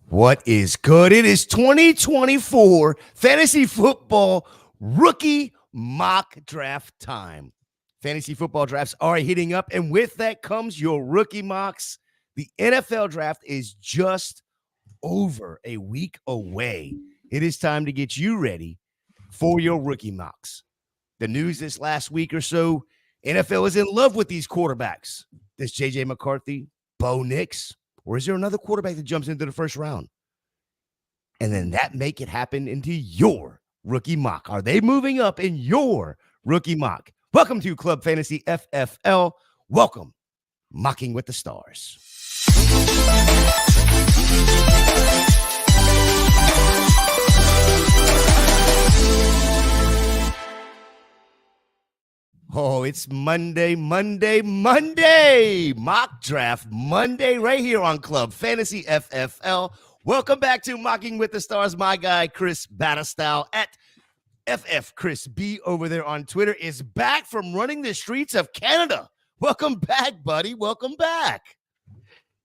What is good? It is 2024 fantasy football rookie mock draft time. Fantasy football drafts are heating up, and with that comes your rookie mocks. The NFL draft is just over a week away. It is time to get you ready for your rookie mocks. The news this last week or so, NFL is in love with these quarterbacks. This JJ McCarthy, Bo Nix, or is there another quarterback that jumps into the first round? And then that make it happen into your rookie mock. Are they moving up in your rookie mock? Welcome to Club Fantasy FFL. Welcome, Mocking with the Stars. Oh, it's Monday. Mock Draft Monday right here on Club Fantasy FFL. Welcome back to Mocking with the Stars. My guy, Chris Battlestyle at FF Chris B over there on Twitter is back from running the streets of Canada. Welcome back, buddy. Welcome back.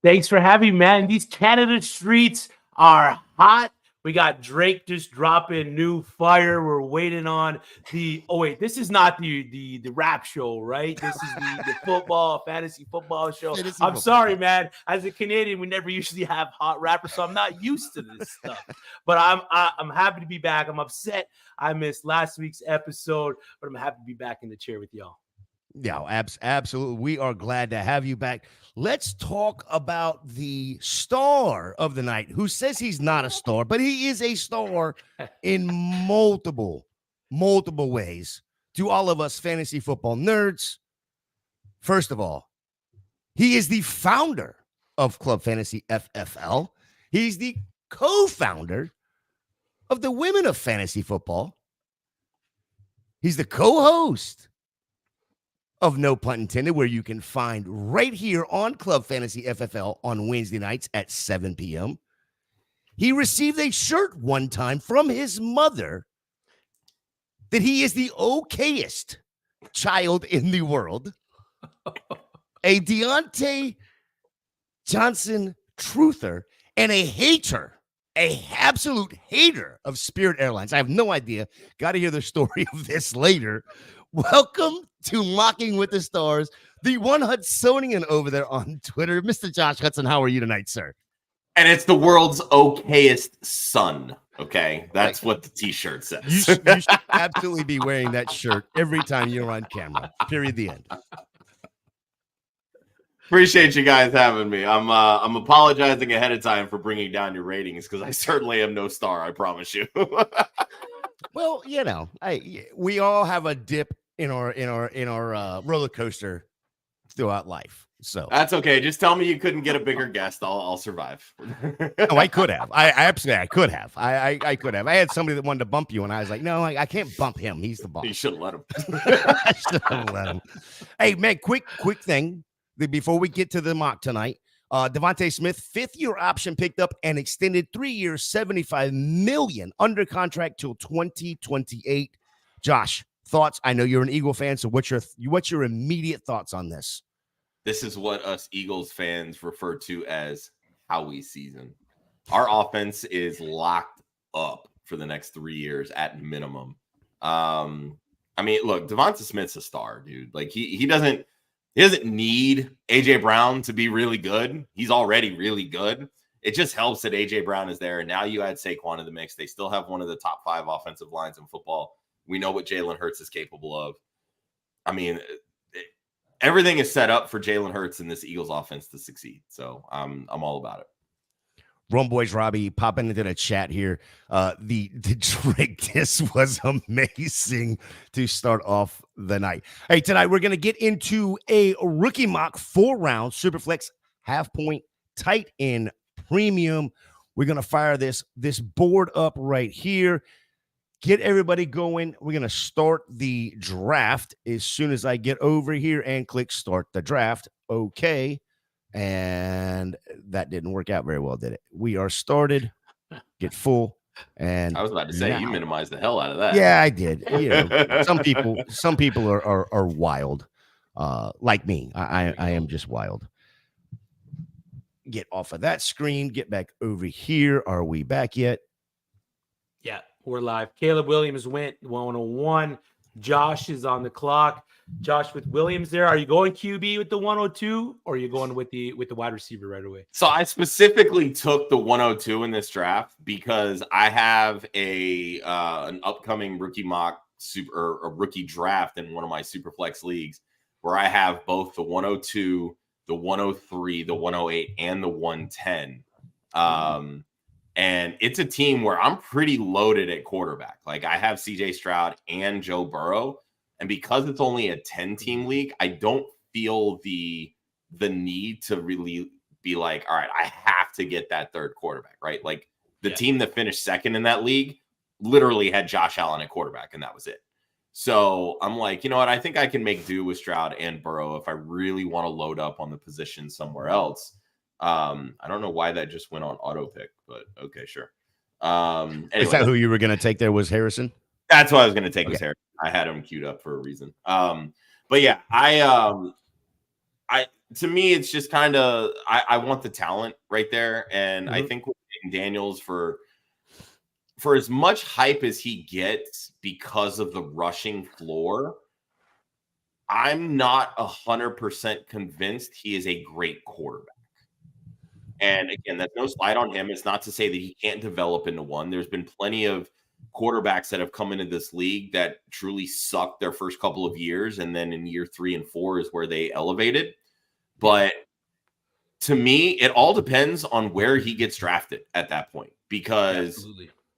Thanks for having me, man. These Canada streets are hot. We got Drake just dropping new fire. We're waiting on the. Oh wait, this is not the rap show, right? This is the football fantasy football show. I'm sorry, man. As a Canadian, we never usually have hot rappers, so I'm not used to this stuff. But I'm happy to be back. I'm upset I missed last week's episode, but I'm happy to be back in the chair with y'all. Yeah, absolutely. We are glad to have you back. Let's talk about the star of the night, who says he's not a star, but he is a star in multiple ways to all of us fantasy football nerds. First of all, he is the founder of Club Fantasy FFL. He's the co-founder of the Women of Fantasy Football. He's the co-host of No Pun Intended, where you can find right here on Club Fantasy FFL on Wednesday nights at 7 p.m. He received a shirt one time from his mother that he is the okayest child in the world. A Deontay Johnson truther and a hater, an absolute hater of Spirit Airlines. I have no idea. Got to hear the story of this later. Welcome to Mocking with the Stars, the one Hudsonian over there on Twitter. Mr. Josh Hudson, how are you tonight, sir? And it's the world's okayest son, okay? That's what the T-shirt says. You should absolutely be wearing that shirt every time you're on camera, period, the end. Appreciate you guys having me. I'm apologizing ahead of time for bringing down your ratings because I certainly am no star, I promise you. Well, you know, we all have a dip in our roller coaster throughout life. So that's okay. Just tell me you couldn't get a bigger guest. I'll survive. No, I could have. I could have. I could have. I had somebody that wanted to bump you, and I was like, no, I can't bump him. He's the boss. You should have let him. I should have let him. Hey, man, quick thing before we get to the mock tonight. Devontae Smith, fifth-year option picked up and extended 3 years, $75 million under contract till 2028. Josh, thoughts? I know you're an Eagle fan, so what's your immediate thoughts on this? This is what us Eagles fans refer to as Howie season. Our offense is locked up for the next 3 years at minimum. I mean, look, Devonta Smith's a star, dude. Like he doesn't need AJ Brown to be really good. He's already really good. It just helps that AJ Brown is there. And now you add Saquon to the mix. They still have one of the top 5 offensive lines in football. We know what Jalen Hurts is capable of. I mean, everything is set up for Jalen Hurts and this Eagles offense to succeed. So I'm all about it. Rome Boys Robbie popping into the chat here. The Drake, this was amazing to start off the night. Hey, tonight we're going to get into a rookie mock 4-round Superflex half-point tight end premium. We're going to fire this board up right here. Get everybody going. We're going to start the draft as soon as I get over here and click start the draft. Okay. And that didn't work out very well, did it? We are started. Get full. And I was about to say, you minimized the hell out of that. Yeah, I did. You know, some people are wild. Like me. I am just wild. get off of that screen, get back over here. Are we back yet? Yeah, we're live. Caleb Williams went 101. Josh is on the clock. Josh with Williams there. Are you going QB with the 102 or are you going with the wide receiver right away? So I specifically took the 102 in this draft because I have an upcoming rookie mock or a rookie draft in one of my Superflex leagues where I have both the 102, the 103, the 108, and the 110. And it's a team where I'm pretty loaded at quarterback. Like I have CJ Stroud and Joe Burrow. And because it's only a 10-team league, I don't feel the need to really be like, all right, I have to get that third quarterback, right? Like the team that finished second in that league literally had Josh Allen at quarterback, and that was it. So I'm like, you know what? I think I can make do with Stroud and Burrow if I really want to load up on the position somewhere else. I don't know why that just went on auto pick, but okay, sure. Anyway, Is that who you were going to take there was Harrison? That's what I was going to take was Harrison. I had him queued up for a reason. But yeah, to me, it's just kind of, I want the talent right there. And I think with Daniels for as much hype as he gets because of the rushing floor, I'm not 100% convinced he is a great quarterback. And again, that's no slight on him. It's not to say that he can't develop into one. There's been plenty of quarterbacks that have come into this league that truly sucked their first couple of years. And then in year 3 and 4 is where they elevated. But to me, it all depends on where he gets drafted at that point, because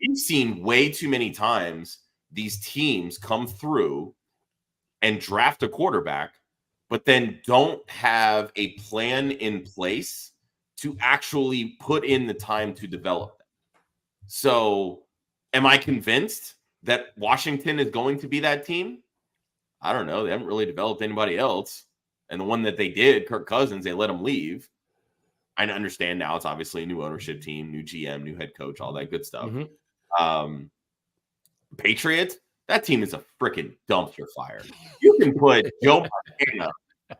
we've seen way too many times these teams come through and draft a quarterback, but then don't have a plan in place to actually put in the time to develop them. So am I convinced that Washington is going to be that team? I don't know. They haven't really developed anybody else. And the one that they did, Kirk Cousins, they let him leave. I understand now it's obviously a new ownership team, new GM, new head coach, all that good stuff. Patriots, that team is a freaking dumpster fire. You can put Joe Montana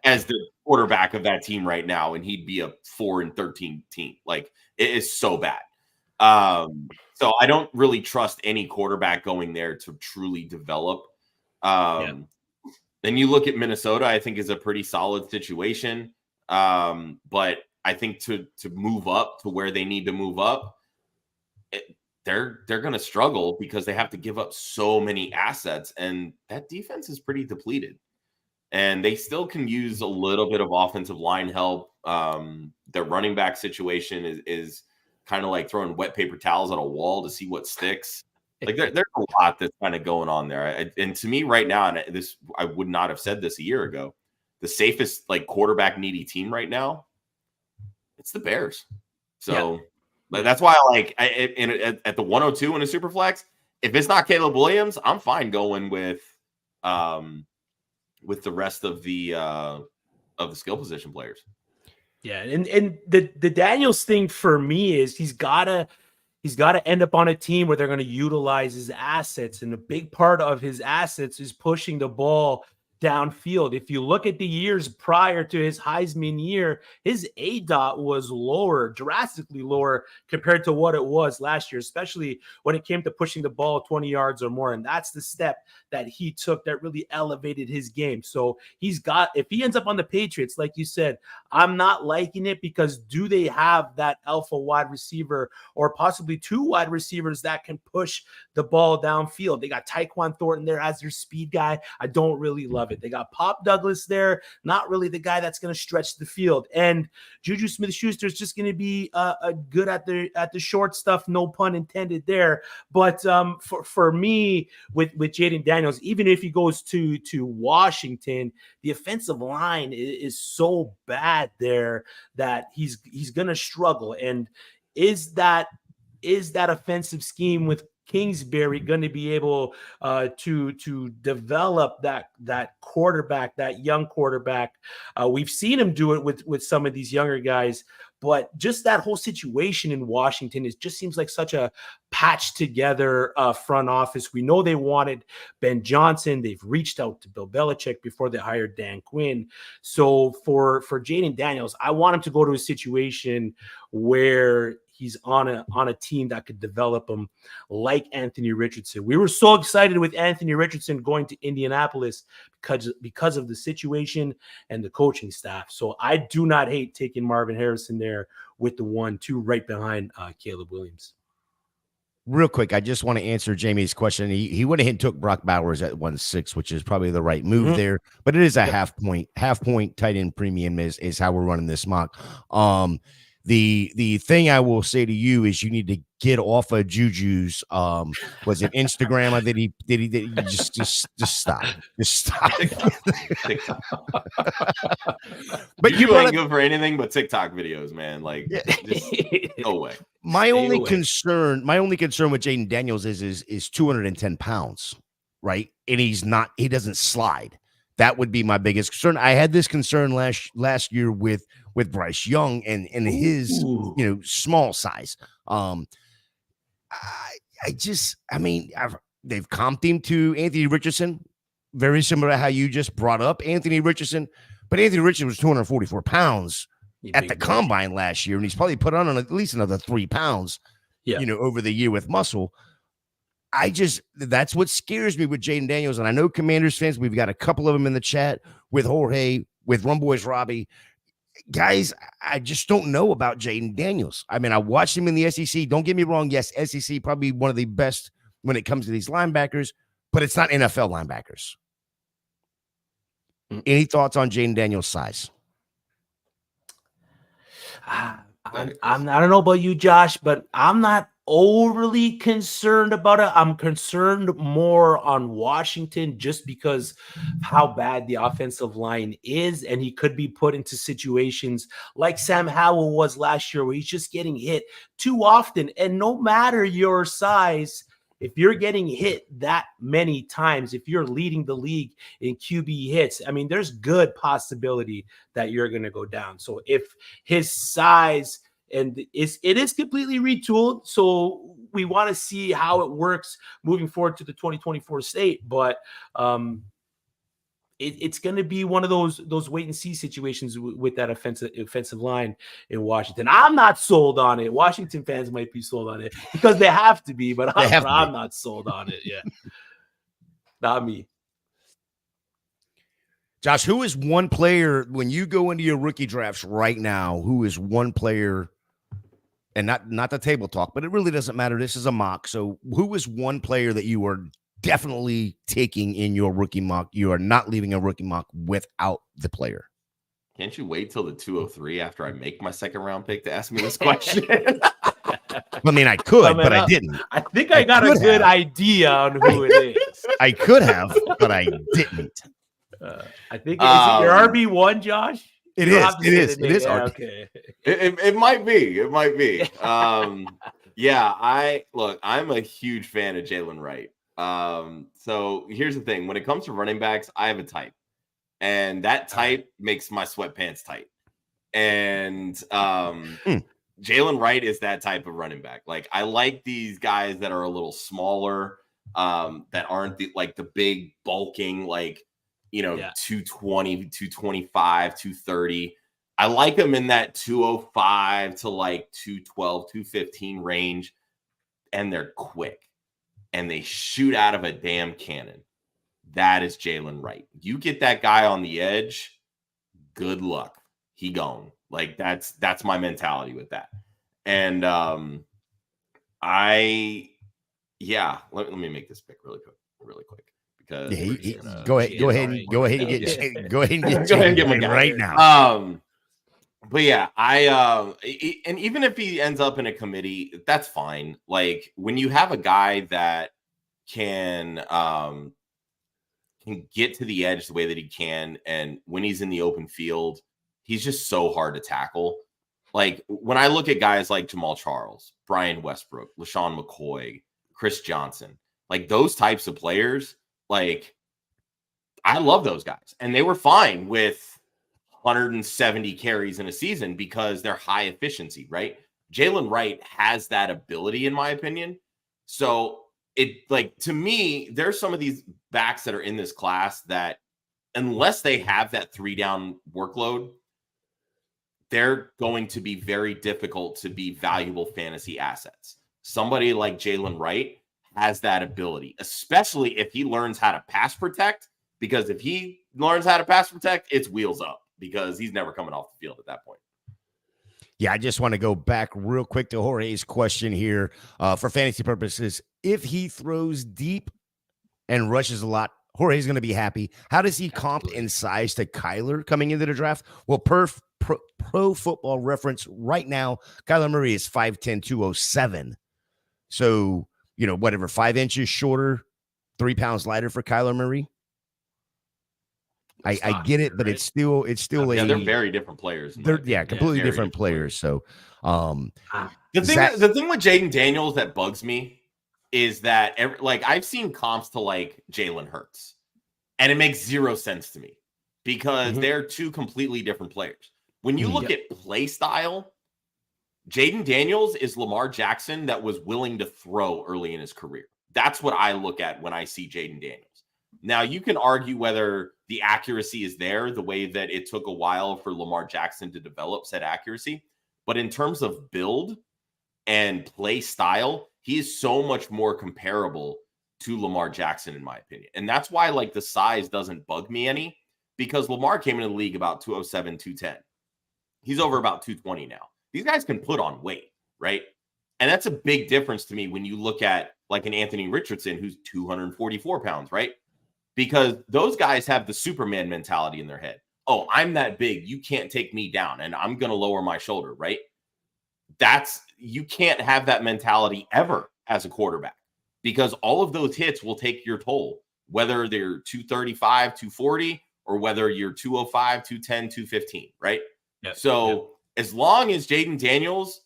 as the quarterback of that team right now, and he'd be a 4-13 team. Like, it is so bad. So I don't really trust any quarterback going there to truly develop. Then you look at Minnesota, I think is a pretty solid situation. But I think to move up to where they need to move up, they're going to struggle because they have to give up so many assets, and that defense is pretty depleted. And they still can use a little bit of offensive line help. Their running back situation is kind of like throwing wet paper towels at a wall to see what sticks. Like there's a lot that's kind of going on there. And to me right now, and this, I would not have said this a year ago, the safest like quarterback needy team right now, it's the Bears. So that's why I like at the 102 in a super flex, if it's not Caleb Williams, I'm fine going with the rest of the skill position players. Yeah, and the Daniels thing for me is he's gotta end up on a team where they're going to utilize his assets, and a big part of his assets is pushing the ball downfield. If you look at the years prior to his Heisman year, his ADOT was lower, drastically lower compared to what it was last year, especially when it came to pushing the ball 20 yards or more. And that's the step that he took that really elevated his game. So if he ends up on the Patriots, like you said, I'm not liking it, because do they have that alpha wide receiver or possibly 2 wide receivers that can push the ball downfield? They got Tyquan Thornton there as their speed guy. I don't really love it. They got Pop Douglas there, not really the guy that's going to stretch the field. And Juju Smith-Schuster is just going to be good at the short stuff, no pun intended there. But for me, with Jaden Daniels, even if he goes to Washington, the offensive line is so bad there that he's going to struggle. And is that offensive scheme with Kingsbury going to be able to develop that quarterback, that young quarterback? We've seen him do it with some of these younger guys, But just that whole situation in Washington, it just seems like such a patched together front office. We know they wanted Ben Johnson. They've reached out to Bill Belichick before they hired Dan Quinn. So for Jaden Daniels, I want him to go to a situation where he's on a team that could develop him like Anthony Richardson. We were so excited with Anthony Richardson going to Indianapolis because of the situation and the coaching staff. So I do not hate taking Marvin Harrison there with the 1-2 right behind Caleb Williams. Real quick, I just want to answer Jamie's question. He went ahead and took Brock Bowers at 1.6, which is probably the right move there. But it is a half point tight end premium is how we're running this mock. The thing I will say to you is you need to get off of Juju's was it Instagram? Did he just stop. But you ain't good for anything but TikTok videos, man. Like just no way. My only concern with Jaden Daniels is 210 pounds, right? And he doesn't slide. That would be my biggest concern. I had this concern last year with Bryce Young and his small size. They've comped him to Anthony Richardson, very similar to how you just brought up Anthony Richardson, but Anthony Richardson was 244 pounds at the combine last year, and he's probably put on at least another 3 pounds, over the year with muscle. That's what scares me with Jaden Daniels. And I know Commanders fans, we've got a couple of them in the chat with Jorge, with Rum Boys Robbie. Guys, I just don't know about Jaden Daniels. I mean, I watched him in the SEC. Don't get me wrong. Yes, SEC probably one of the best when it comes to these linebackers, but it's not NFL linebackers. Any thoughts on Jaden Daniels' size? I don't know about you, Josh, but I'm not overly concerned about it. I'm concerned more on Washington just because how bad the offensive line is, and he could be put into situations like Sam Howell was last year where he's just getting hit too often. And no matter your size, if you're getting hit that many times, if you're leading the league in QB hits, I mean, there's good possibility that you're going to go down. So if his size and it is completely retooled, so we want to see how it works moving forward to the 2024 slate. But it's going to be one of those wait and see situations with that offensive line in Washington. I'm not sold on it. Washington fans might be sold on it because they have to be, but I'm not sold on it. Yeah, not me. Josh, who is one player when you go into your rookie drafts right now? Who is one player? And not the table talk, but it really doesn't matter. This is a mock. So who is one player that you are definitely taking in your rookie mock? You are not leaving a rookie mock without the player. Can't you wait till the 203 after I make my second round pick to ask me this question? I mean, I could, but I didn't. I think I got a good idea on who it is. I could have, but I didn't. I think is it your RB1, Josh? It is. Yeah, okay. It might be. It might be. Yeah, I'm a huge fan of Jalen Wright. So here's the thing. When it comes to running backs, I have a type. And that type makes my sweatpants tight. And Jalen Wright is that type of running back. Like, I like these guys that are a little smaller, that aren't the big bulking, 220, 225, 230. I like them in that 205 to 212, 215 range. And they're quick. And they shoot out of a damn cannon. That is Jalen Wright. You get that guy on the edge, good luck. He gone. That's my mentality with that. And let me make this pick really quick. Because go ahead and get my guy right now. But yeah, and even if he ends up in a committee, that's fine. Like, when you have a guy that can get to the edge the way that he can, and when he's in the open field, he's just so hard to tackle. Like, when I look at guys like Jamal Charles, Brian Westbrook, LaShawn McCoy, Chris Johnson, like those types of players, like, I love those guys. And they were fine with 170 carries in a season because they're high efficiency, right? Jalen Wright has that ability, in my opinion. So to me, there's some of these backs that are in this class that unless they have that 3-down workload, they're going to be very difficult to be valuable fantasy assets. Somebody like Jalen Wright has that ability, especially if he learns how to pass protect, because if he learns how to pass protect, it's wheels up because he's never coming off the field at that point. Yeah, I just want to go back real quick to Jorge's question here for fantasy purposes. If he throws deep and rushes a lot, Jorge's going to be happy. How does he comp in size to Kyler coming into the draft? Well, Pro Football Reference right now, Kyler Murray is 5'10", 207. So, whatever, 5 inches shorter, 3 pounds lighter for Kyler Murray. I get it, but right? it's still they're very different players. They're completely different players. So, the thing with Jaden Daniels that bugs me is that I've seen comps to Jalen Hurts, and it makes zero sense to me because they're two completely different players. When you look at play style, Jaden Daniels is Lamar Jackson that was willing to throw early in his career. That's what I look at when I see Jaden Daniels. Now, you can argue whether the accuracy is there the way that it took a while for Lamar Jackson to develop said accuracy. But in terms of build and play style, he is so much more comparable to Lamar Jackson, in my opinion. And that's why the size doesn't bug me any, because Lamar came into the league about 207, 210. He's over about 220 now. These guys can put on weight, right? And that's a big difference to me when you look at an Anthony Richardson, who's 244 pounds, right? Because those guys have the Superman mentality in their head. Oh, I'm that big. You can't take me down, and I'm going to lower my shoulder, right? You can't have that mentality ever as a quarterback because all of those hits will take your toll, whether they're 235, 240, or whether you're 205, 210, 215, right? Yep. So as long as Jaden Daniels,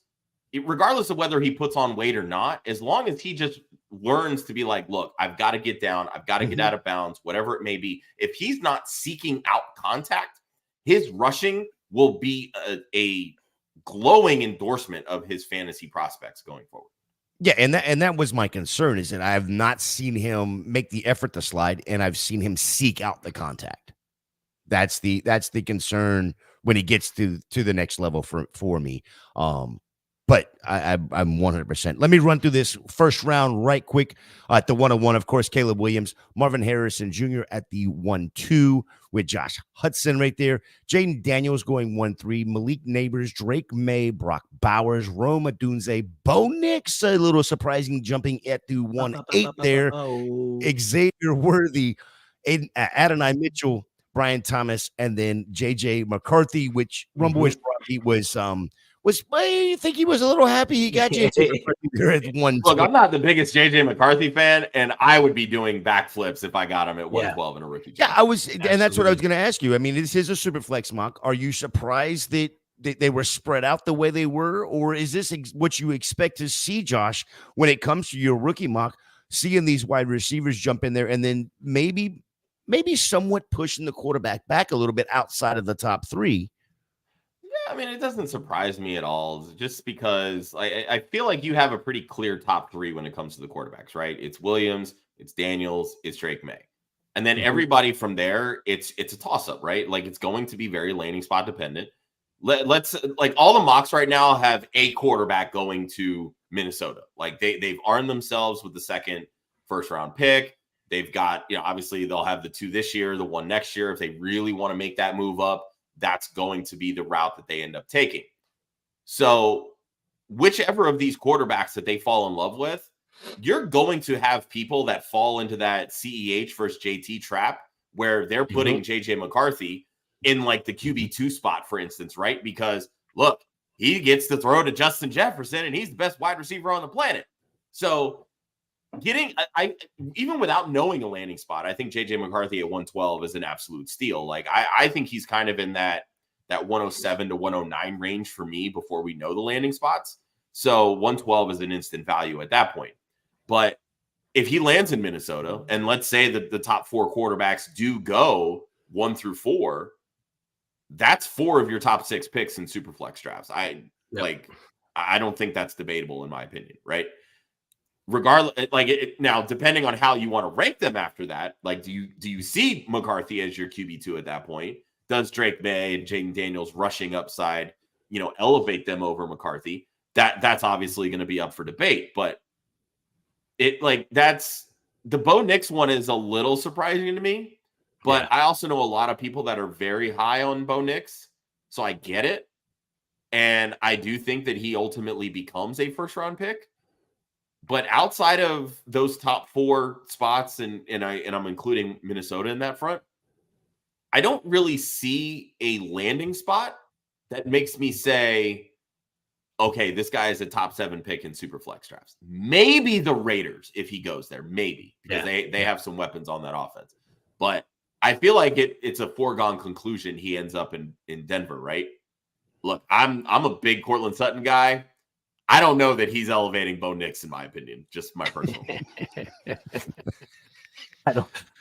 regardless of whether he puts on weight or not, as long as he just learns to be look, I've got to get down, I've got to get out of bounds, whatever it may be. If he's not seeking out contact, his rushing will be a glowing endorsement of his fantasy prospects going forward. Yeah, and that was my concern, is that I have not seen him make the effort to slide, and I've seen him seek out the contact. That's the concern when he gets to the next level for me. But I'm 100%. Let me run through this first round right quick. At the 101, of course, Caleb Williams, Marvin Harrison Jr. at the 1-2 with Josh Hudson right there. Jaden Daniels going 1-3. Malik Neighbors, Drake May, Brock Bowers, Rome Odunze, Bo Nix, a little surprising jumping at the 1-8 there. Xavier Worthy, Adonai Mitchell, Brian Thomas, and then JJ McCarthy, which Rumble Rocky was I think he was a little happy he got JJ McCarthy there at 1. Look, I'm not the biggest JJ McCarthy fan, and I would be doing backflips if I got him at 112 in a rookie. Yeah, I was, absolutely. And that's what I was going to ask you. I mean, this is a Superflex mock. Are you surprised that they were spread out the way they were, or is this what you expect to see, Josh, when it comes to your rookie mock, seeing these wide receivers jump in there and then maybe somewhat pushing the quarterback back a little bit outside of the top 3? I mean, it doesn't surprise me at all, just because I feel like you have a pretty clear top 3 when it comes to the quarterbacks, right? It's Williams, it's Daniels, it's Drake May. And then everybody from there, it's a toss-up, right? It's going to be very landing spot dependent. Let's all the mocks right now have a quarterback going to Minnesota. They've armed themselves with the second first-round pick. They've got, obviously they'll have the 2 this year, the 1 next year. If they really want to make that move up, that's going to be the route that they end up taking. So whichever of these quarterbacks that they fall in love with, you're going to have people that fall into that CEH versus JT trap where they're putting JJ McCarthy in the QB2 spot, for instance, right? Because look, he gets to throw to Justin Jefferson and he's the best wide receiver on the planet. So even without knowing a landing spot, I think JJ McCarthy at 112 is an absolute steal. I think he's kind of in that 107 to 109 range for me before we know the landing spots. So 112 is an instant value at that point. But if he lands in Minnesota, and let's say that the top 4 quarterbacks do go 1 through 4, that's 4 of your top 6 picks in Superflex drafts. I don't think that's debatable in my opinion, right? Regardless, now, depending on how you want to rank them after that, like, do you see McCarthy as your QB2 at that point? Does Drake May and Jaden Daniels rushing upside, elevate them over McCarthy? That's obviously going to be up for debate, but that's the Bo Nix one is a little surprising to me, but I also know a lot of people that are very high on Bo Nix, so I get it, and I do think that he ultimately becomes a first round pick. But outside of those top 4 spots, and I'm including Minnesota in that front, I don't really see a landing spot that makes me say, okay, this guy is a top 7 pick in Superflex drafts. Maybe the Raiders, if he goes there, maybe, because they have some weapons on that offense. But I feel like it's a foregone conclusion he ends up in Denver, right? Look, I'm a big Cortland Sutton guy. I don't know that he's elevating Bo Nix, in my opinion. Just my personal.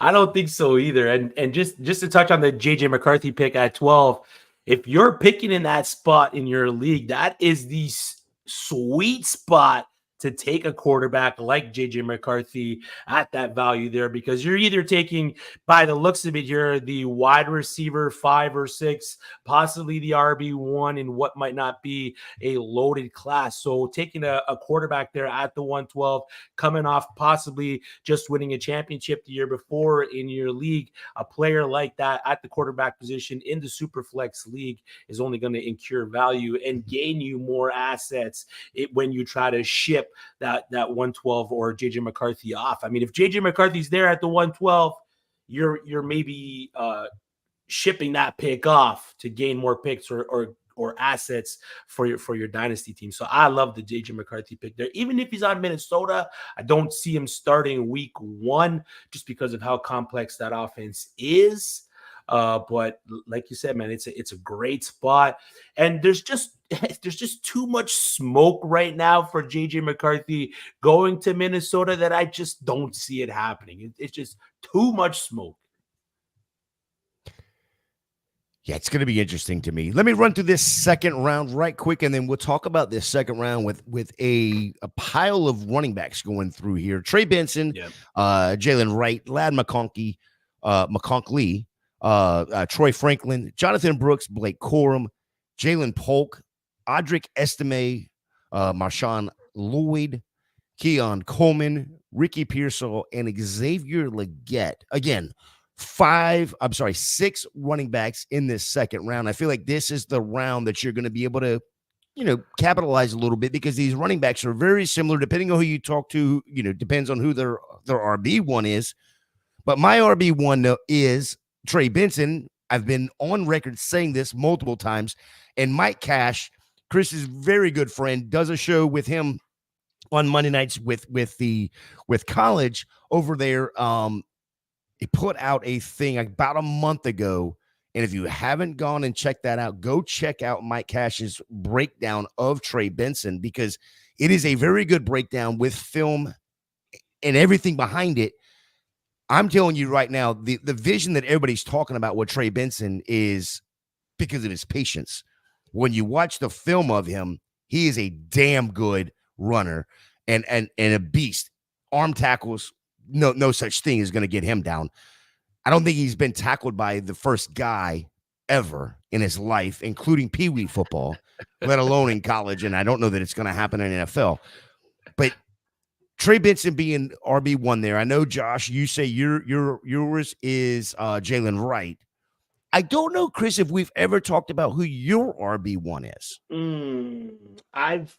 I don't think so either. And just to touch on the JJ McCarthy pick at 12, if you're picking in that spot in your league, that is the sweet spot to take a quarterback like JJ McCarthy at that value there, because you're either taking, by the looks of it here, the wide receiver 5 or 6, possibly the RB1 in what might not be a loaded class. So taking a quarterback there at the 112, coming off possibly just winning a championship the year before in your league, a player like that at the quarterback position in the Superflex league is only going to incur value and gain you more assets when you try to ship that 112 or JJ McCarthy off. I mean, if JJ McCarthy's there at the 112, you're maybe shipping that pick off to gain more picks or assets for your dynasty team. So I love the JJ McCarthy pick there. Even if he's on Minnesota, I don't see him starting week 1 just because of how complex that offense is. But like you said, man, it's a great spot, and there's just too much smoke right now for JJ McCarthy going to Minnesota that I just don't see it happening. It's just too much smoke. Yeah, it's going to be interesting to me. Let me run through this second round right quick, and then we'll talk about this second round with a pile of running backs going through here. Trey Benson, Jalen Wright, Ladd McConkey, Troy Franklin, Jonathan Brooks, Blake Corum, Jalen Polk, Audric Estime, Marshawn Lloyd, Keon Coleman, Ricky Pearsall, and Xavier Legette. Again, 6 running backs in this second round. I feel like this is the round that you're going to be able to, capitalize a little bit, because these running backs are very similar depending on who you talk to. Depends on who their RB1 is. But my RB1 is Trey Benson. I've been on record saying this multiple times. And Mike Cash, Chris's very good friend, does a show with him on Monday nights with college over there. He put out a thing about a month ago. And if you haven't gone and checked that out, go check out Mike Cash's breakdown of Trey Benson, because it is a very good breakdown with film and everything behind it. I'm telling you right now, the vision that everybody's talking about with Trey Benson is because of his patience. When you watch the film of him, he is a damn good runner and a beast. Arm tackles, no such thing is going to get him down. I don't think he's been tackled by the first guy ever in his life, including Pee Wee football, let alone in college. And I don't know that it's going to happen in NFL. But Trey Benson being RB1 there. I know, Josh, you say yours is Jalen Wright. I don't know, Chris, if we've ever talked about who your RB1 is. I've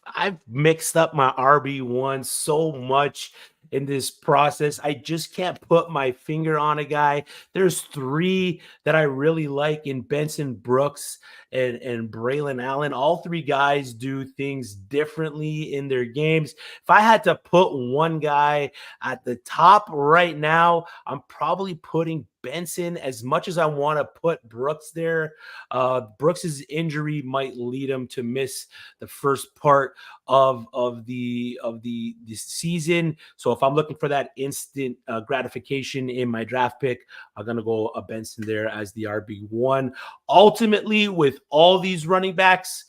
mixed up my RB1 so much in this process. I just can't put my finger on a guy. There's 3 that I really like in Benson, Brooks, and Braylon Allen. All 3 guys do things differently in their games. If I had to put one guy at the top right now, I'm probably putting Benson, as much as I want to put Brooks there, Brooks's injury might lead him to miss the first part of the season. So if I'm looking for that instant gratification in my draft pick, I'm gonna go a Benson there as the RB1. Ultimately, with all these running backs,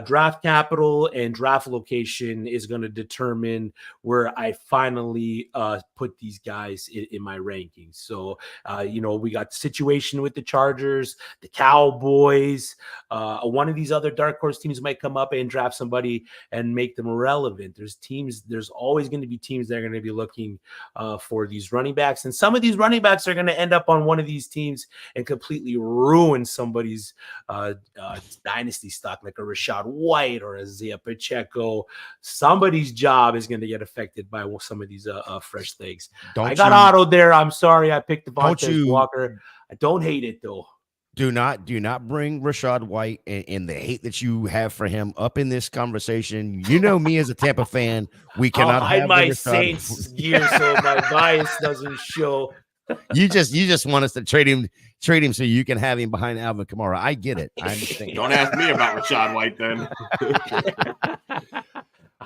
draft capital and draft location is going to determine where I finally put these guys in my rankings. So, we got the situation with the Chargers, the Cowboys. One of these other dark horse teams might come up and draft somebody and make them relevant. There's always going to be teams that are going to be looking for these running backs. And some of these running backs are going to end up on one of these teams and completely ruin somebody's dynasty stock, like a Rashad White or Isaiah Pacheco. Somebody's job is going to get affected by some of these fresh legs. I got autoed there. I'm sorry. I picked Devontae Walker. I don't hate it though. Do not bring Rashad White and the hate that you have for him up in this conversation. You know me as a Tampa fan. We cannot hide have my Saints gear so my bias doesn't show. You just want us to trade him so you can have him behind Alvin Kamara. I get it. I understand. Don't ask me about Rashad White then.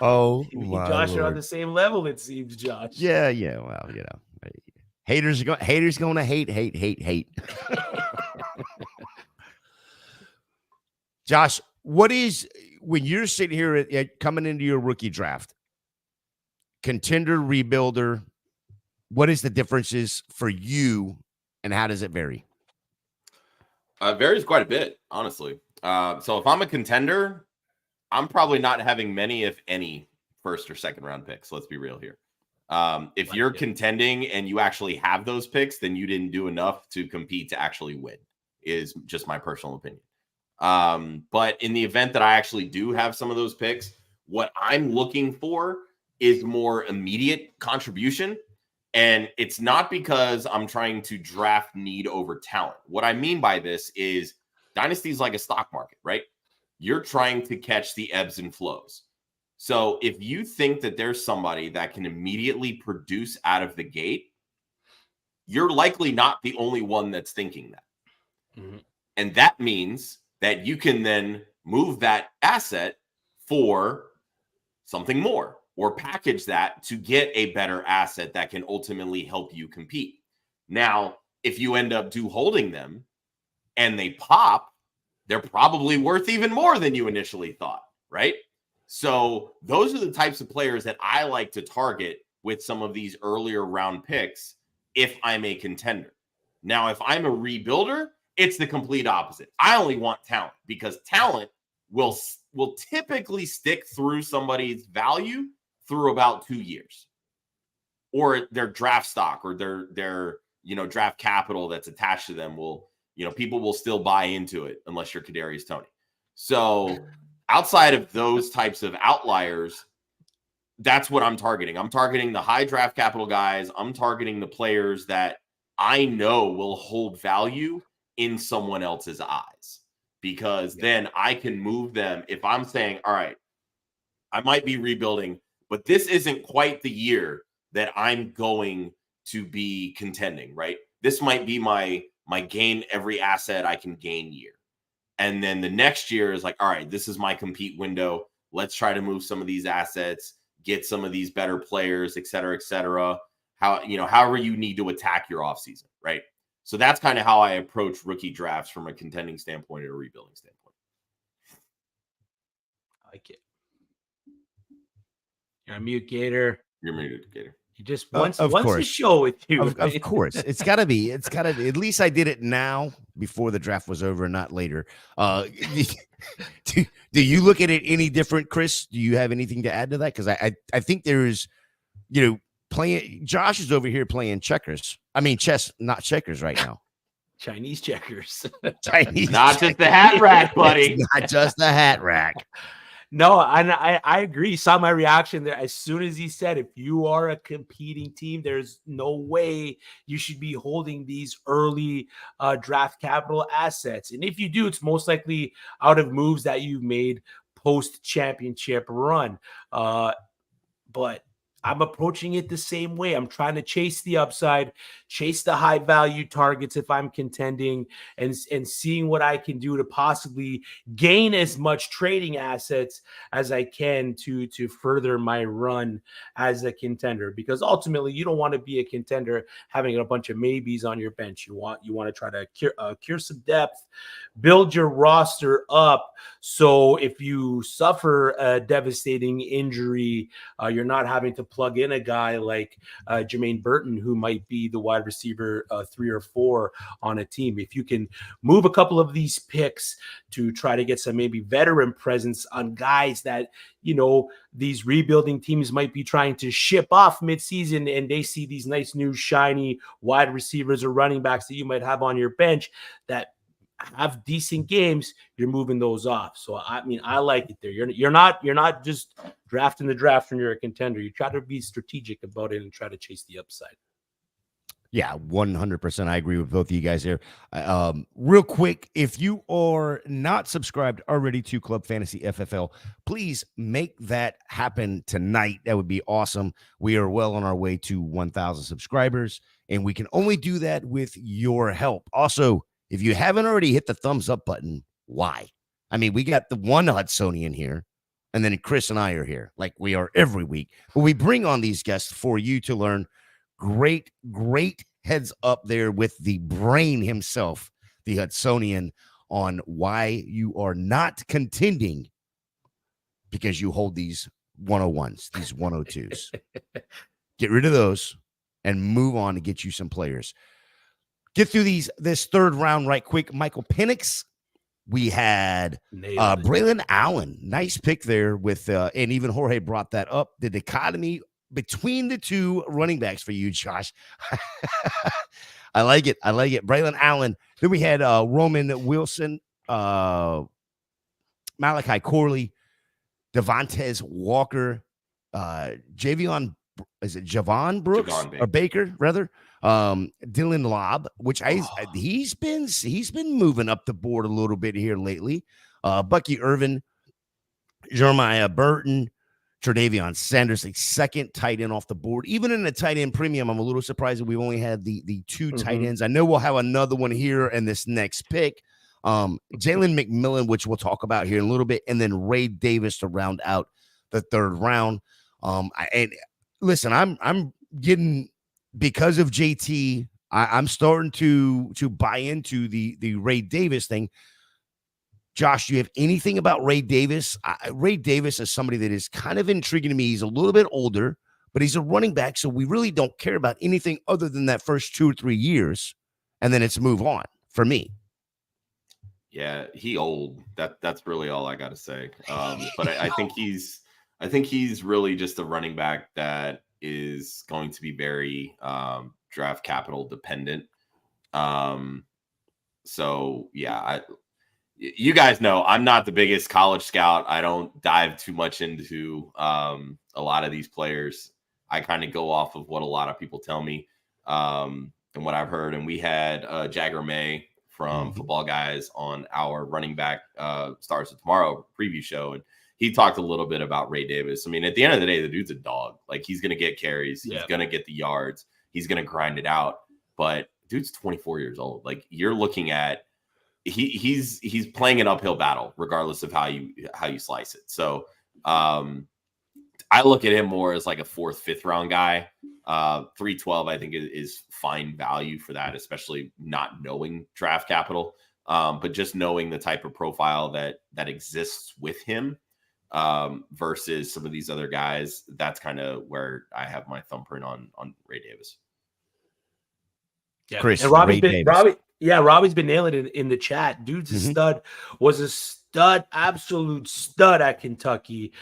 Oh, my Josh Lord. Are on the same level, it seems, Josh. Yeah. Well, haters going to hate. Josh, what is, when you're sitting here at coming into your rookie draft, contender, rebuilder, what is the differences for you and how does it vary? Varies quite a bit, honestly. So if I'm a contender, I'm probably not having many, if any, first or second round picks. Let's be real here. If you're contending and you actually have those picks, then you didn't do enough to compete to actually win, is just my personal opinion. But in the event that I actually do have some of those picks, what I'm looking for is more immediate contribution. And it's not because I'm trying to draft need over talent. What I mean by this is Dynasty is like a stock market, right? You're trying to catch the ebbs and flows. So if you think that there's somebody that can immediately produce out of the gate, you're likely not the only one that's thinking that. Mm-hmm. And that means that you can then move that asset for something more, or package that to get a better asset that can ultimately help you compete. Now, if you end up holding them and they pop, they're probably worth even more than you initially thought, right? So those are the types of players that I like to target with some of these earlier round picks if I'm a contender. Now, if I'm a rebuilder, it's the complete opposite. I only want talent because talent will typically stick through somebody's value through about 2 years, or their draft stock or their draft capital that's attached to them will, people will still buy into it unless you're Kadarius Toney. So outside of those types of outliers, that's what I'm targeting. I'm targeting the high draft capital guys. I'm targeting the players that I know will hold value in someone else's eyes, because then I can move them. If I'm saying, all right, I might be rebuilding, but this isn't quite the year that I'm going to be contending, right? This might be my gain every asset I can gain year. And then the next year is like, all right, this is my compete window. Let's try to move some of these assets, get some of these better players, et cetera, et cetera. However you need to attack your offseason, right? So that's kind of how I approach rookie drafts from a contending standpoint or a rebuilding standpoint. I like it. You're on mute, Gator. You're muted, Gator. You just once a show with you. Of course. It's gotta be. At least I did it now before the draft was over, not later. Do you look at it any different, Chris? Do you have anything to add to that? Because I think there's, playing. Josh is over here playing checkers. I mean chess, not checkers right now. Chinese checkers. Not just the hat rack, buddy. It's not just the hat rack. No, I agree. You saw my reaction there. As soon as he said, if you are a competing team, there's no way you should be holding these early draft capital assets. And if you do, it's most likely out of moves that you've made post-championship run. But I'm approaching it the same way. I'm trying to chase the upside, chase the high value targets if I'm contending, and seeing what I can do to possibly gain as much trading assets as I can to further my run as a contender. Because ultimately, you don't want to be a contender having a bunch of maybes on your bench. You want to try to cure some depth, build your roster up. So if you suffer a devastating injury, you're not having to plug in a guy like Jermaine Burton, who might be the wide receiver 3 or 4 on a team. If you can move a couple of these picks to try to get some maybe veteran presence on guys that, these rebuilding teams might be trying to ship off midseason, and they see these nice new shiny wide receivers or running backs that you might have on your bench that have decent games, you're moving those off. So I like it there. You're not just drafting the draft when you're a contender. You try to be strategic about it and try to chase the upside. Yeah, 100%. I agree with both of you guys there. Real quick, if you are not subscribed already to Club Fantasy FFL, please make that happen tonight. That would be awesome. We are well on our way to 1,000 subscribers, and we can only do that with your help. Also, if you haven't already hit the thumbs up button, why? I mean, we got the one Hudsonian here, and then Chris and I are here, like we are every week. But we bring on these guests for you to learn. Great heads up there with the brain himself, the Hudsonian, on why you are not contending because you hold these 101s, these 102s. Get rid of those and move on to get you some players. Get through this third round right quick. Michael Penix. We had Braylon Allen. Nice pick there with, and even Jorge brought that up. The dichotomy between the two running backs for you, Josh. I like it. Braylon Allen. Then we had Roman Wilson, Malachi Corley, Devontae Walker, Javon Brooks or Baker rather. Dylan Lobb, which he's been moving up the board a little bit here lately. Bucky Irvin, Jeremiah Burton, Tre'Davion Sanders, a second tight end off the board. Even in the tight end premium, I'm a little surprised that we've only had the two tight ends. I know we'll have another one here in this next pick. Jalen McMillan, which we'll talk about here in a little bit, and then Ray Davis to round out the third round. And listen, I'm getting, because of JT, I'm starting to buy into the Ray Davis thing. Josh, do you have anything about Ray Davis? Ray Davis is somebody that is kind of intriguing to me. He's a little bit older, but he's a running back, so we really don't care about anything other than that first 2 or 3 years, and then it's move on for me. Yeah, he old. That's really all I got to say. But I think he's really just a running back that is going to be very draft capital dependent. So yeah, you guys know I'm not the biggest college scout. I don't dive too much into a lot of these players. I kind of go off of what a lot of people tell me and what I've heard. And we had Jagger May from Football Guys on our running back Stars of Tomorrow preview show. And he talked a little bit about Ray Davis. I mean, at the end of the day, the dude's a dog. Like, he's going to get carries. He's going to get the yards. He's going to grind it out. But dude's 24 years old. Like, you're looking at, he's playing an uphill battle regardless of how you slice it. So I look at him more as like a 4th, 5th round guy. 312 I think is fine value for that, especially not knowing draft capital, but just knowing the type of profile that exists with him versus some of these other guys. That's kind of where I have my thumbprint on Ray Davis. Yeah, Chris, and Robbie's been nailing it in the chat. Dude's a stud. Was a stud, absolute stud at Kentucky.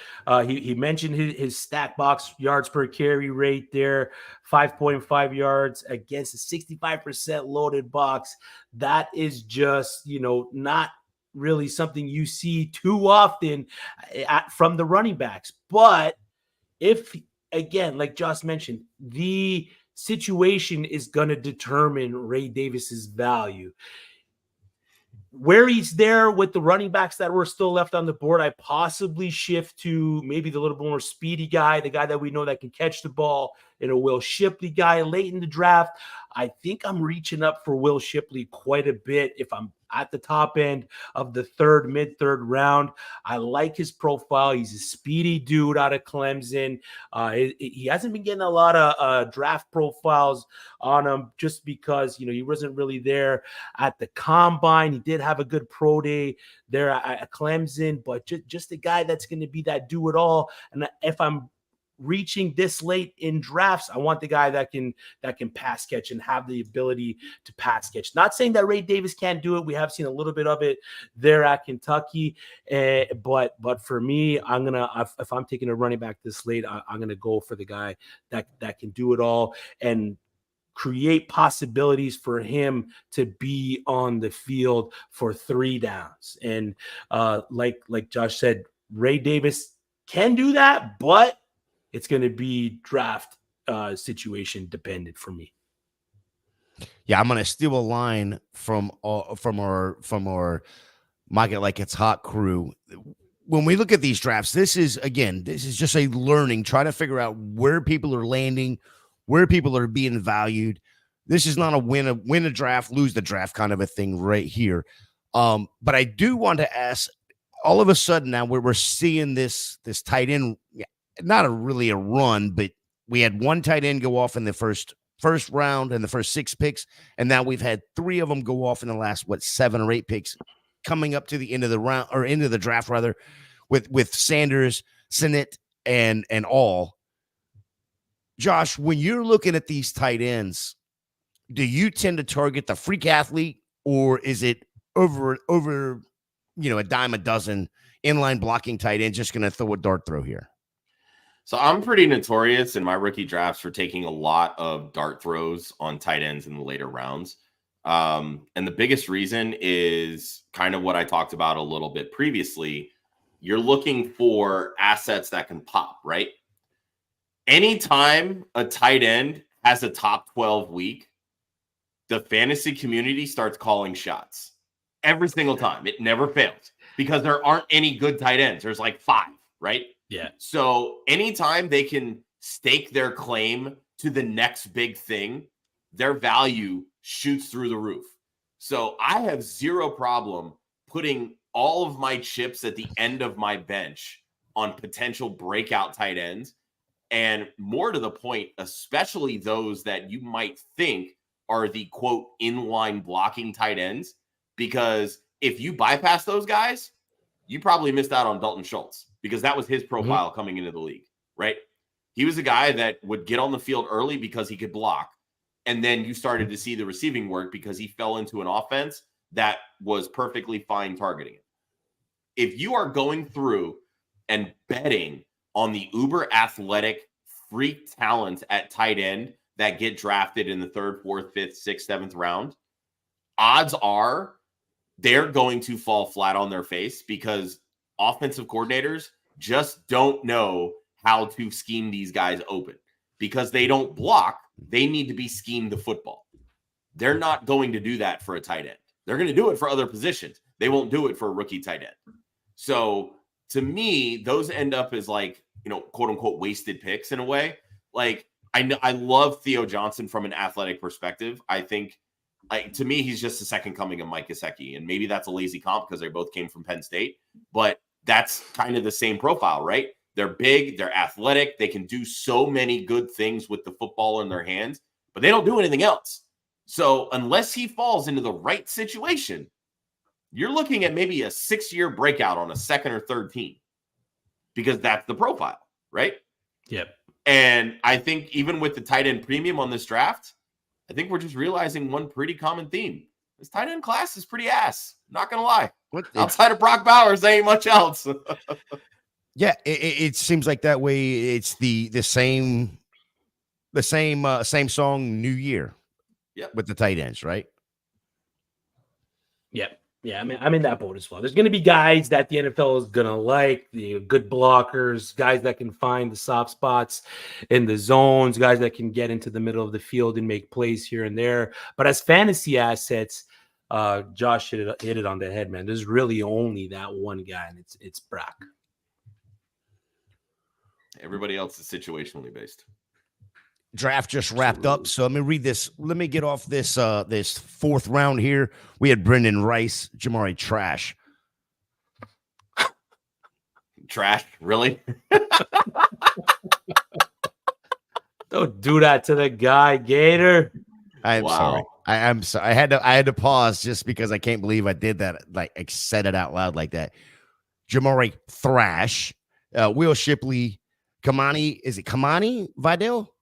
He mentioned his stat box yards per carry rate there, 5.5 yards against a 65% loaded box. That is just, not really something you see too often from the running backs. But if, again, like Josh mentioned, the situation is going to determine Ray Davis's value. where he's there with the running backs that were still left on the board, I possibly shift to maybe the little bit more speedy guy, the guy that we know that can catch the ball, and a Will Shipley guy late in the draft. I think I'm reaching up for Will Shipley quite a bit if I'm at the top end of the mid-third round. I like his profile. He's a speedy dude out of Clemson. He hasn't been getting a lot of draft profiles on him just because, he wasn't really there at the combine. He did have a good pro day there at Clemson, but just a guy that's going to be that do-it-all. And if I'm reaching this late in drafts, I want the guy that can pass catch and have the ability to pass catch. Not saying that Ray Davis can't do it. We have seen a little bit of it there at Kentucky, but for me, if I'm taking a running back this late, I'm gonna go for the guy that can do it all and create possibilities for him to be on the field for 3 downs. And like Josh said, Ray Davis can do that, but it's going to be draft situation dependent for me. Yeah, I'm going to steal a line from our Mock It Like It's Hot crew. When we look at these drafts, this is just a learning, trying to figure out where people are landing, where people are being valued. This is not a win a draft, lose the draft kind of a thing right here. But I do want to ask, all of a sudden now we're seeing this tight end, not really a run, but we had one tight end go off in the first round and the first 6 picks, and now we've had 3 of them go off in the last 7 or 8 picks, coming up to the end of the round, or into the draft rather, with Sanders, Sinnott, and all. Josh, when you're looking at these tight ends, do you tend to target the freak athlete, or is it over a dime a dozen inline blocking tight end just going to throw a dart throw here? So I'm pretty notorious in my rookie drafts for taking a lot of dart throws on tight ends in the later rounds. And the biggest reason is kind of what I talked about a little bit previously. You're looking for assets that can pop, right? Anytime a tight end has a top 12 week, the fantasy community starts calling shots every single time. It never fails because there aren't any good tight ends. There's like 5, right? Yeah. So anytime they can stake their claim to the next big thing, their value shoots through the roof. So I have zero problem putting all of my chips at the end of my bench on potential breakout tight ends. And more to the point, especially those that you might think are the quote inline blocking tight ends, because if you bypass those guys, you probably missed out on Dalton Schultz, because that was his profile coming into the league, right? He was a guy that would get on the field early because he could block. And then you started to see the receiving work because he fell into an offense that was perfectly fine targeting him. If you are going through and betting on the uber athletic freak talent at tight end that get drafted in the 3rd, 4th, 5th, 6th, 7th round, odds are they're going to fall flat on their face because offensive coordinators just don't know how to scheme these guys open. Because they don't block, they need to be schemed the football. They're not going to do that for a tight end. They're going to do it for other positions. They won't do it for a rookie tight end. So to me, those end up as like, quote unquote wasted picks in a way. Like I love Theo Johnson from an athletic perspective. I think to me, he's just the second coming of Mike Gesicki, and maybe that's a lazy comp because they both came from Penn State, but that's kind of the same profile, right? They're big, they're athletic, they can do so many good things with the football in their hands, but they don't do anything else. So unless he falls into the right situation, you're looking at maybe a 6-year breakout on a 2nd or 3rd team, because that's the profile, right? Yep. And I think even with the tight end premium on this draft, I think we're just realizing one pretty common theme. This tight end class is pretty ass. Not going to lie. Outside of Brock Bowers, there ain't much else. Yeah, it seems like that way. It's the same song, New Year. Yep. With the tight ends, right? Yep. Yeah, I mean, I'm in that boat as well. There's going to be guys that the NFL is going to like, the good blockers, guys that can find the soft spots in the zones, guys that can get into the middle of the field and make plays here and there. But as fantasy assets, Josh hit it on the head, man. There's really only that one guy, and it's Brack. Everybody else is situationally based. Draft just wrapped up, so let me read this. Let me get off this this fourth round here. We had Brendan Rice, Jamari Trash. Trash, really? Don't do that to the guy, Gator. I'm sorry. I'm sorry. I had to pause just because I can't believe I did that. Like I said it out loud like that. Jamari Thrash, Will Shipley, Kamani. Is it Kamani Vidal?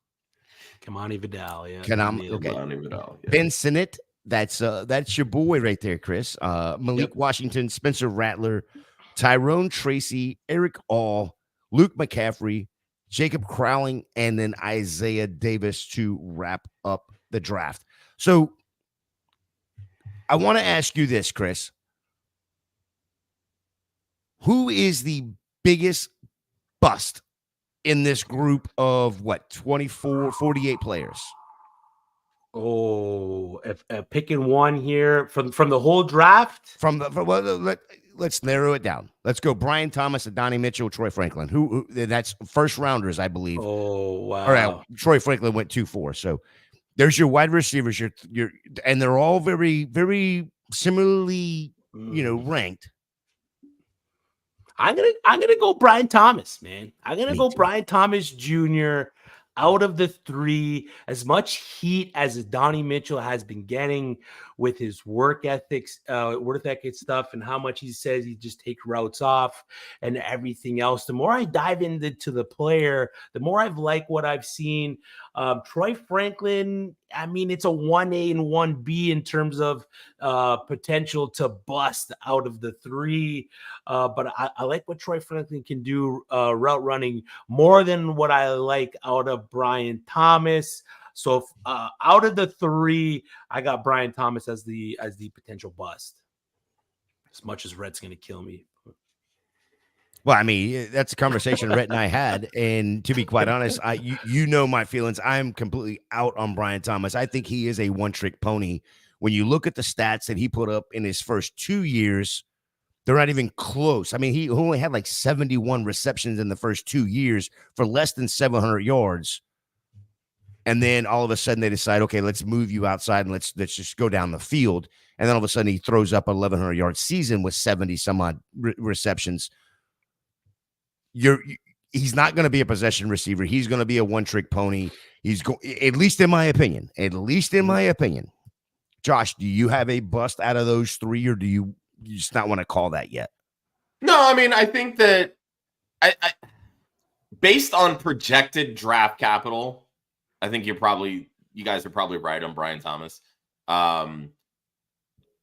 Kamani Vidal, yeah. Okay. Kamani Vidal, yeah. Ben Sinnott. That's your boy right there, Chris. Malik Washington, Spencer Rattler, Tyrone Tracy, Eric All, Luke McCaffrey, Jacob Crowling, and then Isaiah Davis to wrap up the draft. So I want to ask you this, Chris. Who is the biggest bust in this group of 48 players? Oh, if picking one here from the whole draft. Let's narrow it down. Let's go Brian Thomas, Donnie Mitchell, Troy Franklin. Who that's first rounders, I believe. Oh wow! All right, Troy Franklin went 2-4. So there's your wide receivers. And they're all very, very similarly, ranked. I'm gonna go Brian Thomas, man. I'm gonna go Brian Thomas Jr. Out of the three, as much heat as Donnie Mitchell has been getting with his work ethic stuff, and how much he says he just takes routes off and everything else. The more I dive into the player, the more I've liked what I've seen. Troy Franklin, I mean, it's a 1A and 1B in terms of potential to bust out of the three. But I like what Troy Franklin can do route running more than what I like out of Brian Thomas. So out of the three, I got Brian Thomas as the potential bust. As much as Rhett's going to kill me. Well, I mean, that's a conversation Rhett and I had. And to be quite honest, you know my feelings. I'm completely out on Brian Thomas. I think he is a one-trick pony. When you look at the stats that he put up in his first 2 years, they're not even close. I mean, he only had like 71 receptions in the first 2 years for less than 700 yards. And then all of a sudden they decide, okay, let's move you outside and let's just go down the field. And then all of a sudden he throws up a 1,100-yard season with 70 some odd receptions. He's not going to be a possession receiver. He's going to be a one-trick pony. At least in my opinion. Josh, do you have a bust out of those three, or do you just not want to call that yet? No, I mean, I think that I based on projected draft capital, I think you guys are probably right on Brian Thomas. I'm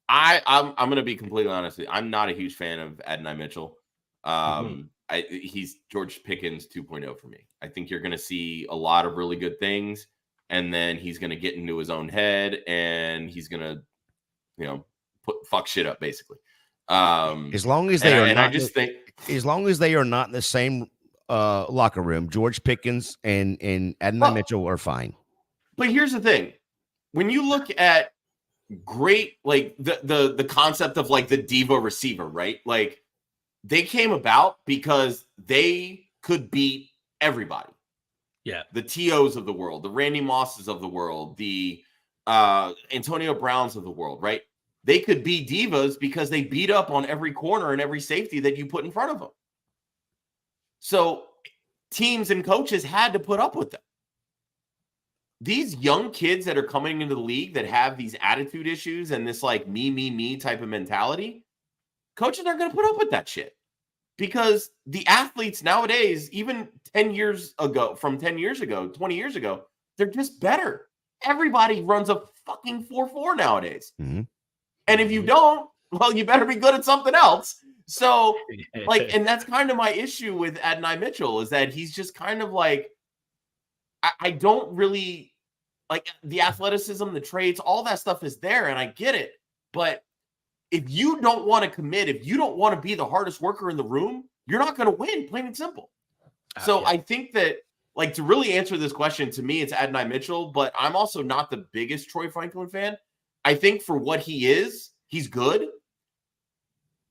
going to be completely honest with you. I'm not a huge fan of Adonai Mitchell. He's George Pickens 2.0 for me. I think you're going to see a lot of really good things, and then he's going to get into his own head, and he's going to, fuck shit up basically. As long as they are not in the same locker room, George Pickens and Adonai Mitchell are fine. But here's the thing: when you look at great, like the concept of like the diva receiver, right? Like they came about because they could beat everybody. Yeah, the TOs of the world, the Randy Mosses of the world, the Antonio Browns of the world, right? They could be divas because they beat up on every corner and every safety that you put in front of them. So teams and coaches had to put up with them. These young kids that are coming into the league that have these attitude issues and this like me type of mentality, coaches aren't going to put up with that shit, because the athletes nowadays, even 20 years ago, they're just better. Everybody runs a fucking 4.4 nowadays. Mm-hmm. And if you don't, well, you better be good at something else. So, like, and that's kind of my issue with Adonai Mitchell, is that he's just kind of like, I don't really like the athleticism, the traits, all that stuff is there, and I get it. But if you don't want to commit, if you don't want to be the hardest worker in the room, you're not going to win, plain and simple. So I think that, like, to really answer this question, to me, it's Adonai Mitchell, but I'm also not the biggest Troy Franklin fan. I think for what he is, he's good.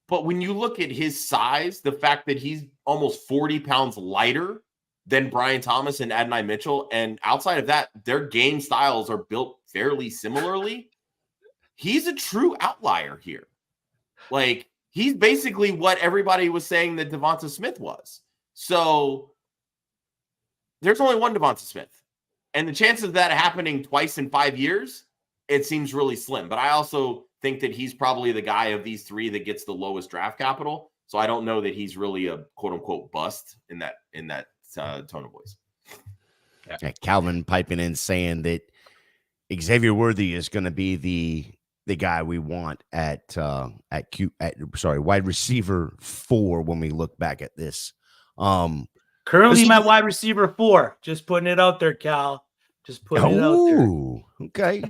But when you look at his size, the fact that he's almost 40 pounds lighter than Brian Thomas and Adonai Mitchell, and outside of that, their game styles are built fairly similarly. He's a true outlier here. Like, he's basically what everybody was saying that Devonta Smith was. So there's only one Devonta Smith. And the chances of that happening twice in 5 years, it seems really slim. But I also think that he's probably the guy of these three that gets the lowest draft capital. So I don't know that he's really a quote unquote bust in that tone of voice. Yeah, Calvin piping in saying that Xavier Worthy is going to be the guy we want at wide receiver 4 when we look back at this. Currently my wide receiver 4. Just putting it out there, Cal. Just putting it out there. Okay.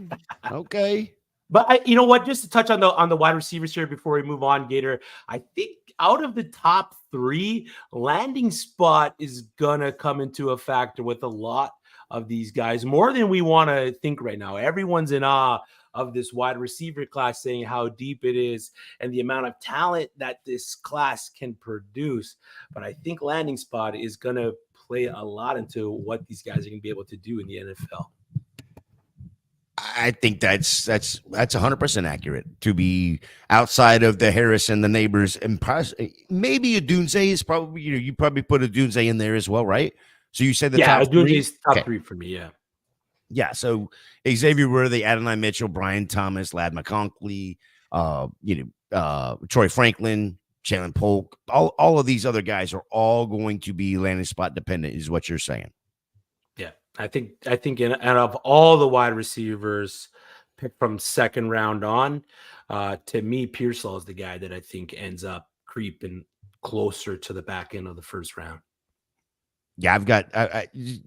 Okay. But you know what? Just to touch on the wide receivers here before we move on, Gator, I think out of the top 3, landing spot is gonna come into a factor with a lot of these guys, more than we want to think right now. Everyone's in awe of this wide receiver class, saying how deep it is and the amount of talent that this class can produce. But I think landing spot is gonna play a lot into what these guys are gonna be able to do in the NFL. I think that's 100% accurate. To be outside of the Harris and the neighbors, and maybe a Dunze is probably, you probably put a Dunze in there as well, right? So you said the top 3? Dunze's top 3 for me, yeah. Yeah, so Xavier Worthy, Adonai Mitchell, Brian Thomas, Ladd McConkey, Troy Franklin, Jalen Polk, all of these other guys are all going to be landing spot dependent, is what you're saying. Yeah, I think out of all the wide receivers picked from second round on, to me, Pearsall is the guy that I think ends up creeping closer to the back end of the first round. Yeah, I've got.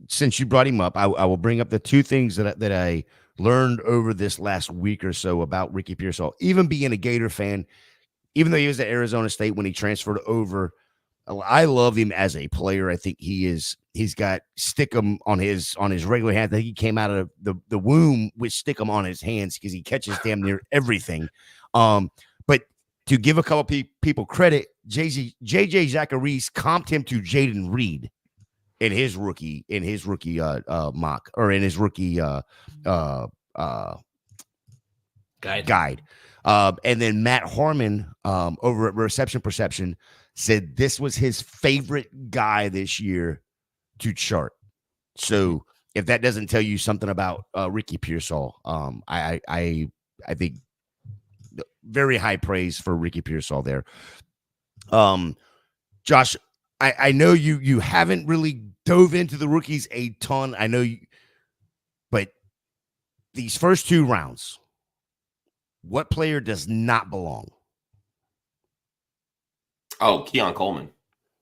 Since you brought him up, I will bring up the 2 things that I learned over this last week or so about Ricky Pearsall. Even being a Gator fan, even though he was at Arizona State when he transferred over, I love him as a player. I think he's got stickum on his regular hand. I think he came out of the womb with stickum on his hands because he catches damn near everything. But to give a couple people credit, JJ Zacharias comped him to Jaden Reed in his rookie mock, or in his rookie guide. And then Matt Harmon over at Reception Perception said this was his favorite guy this year to chart. So if that doesn't tell you something about Ricky Pearsall, I think very high praise for Ricky Pearsall there. Josh, I know you haven't really dove into the rookies a ton. I know you, but these first 2 rounds, what player does not belong? Oh, Keon Coleman.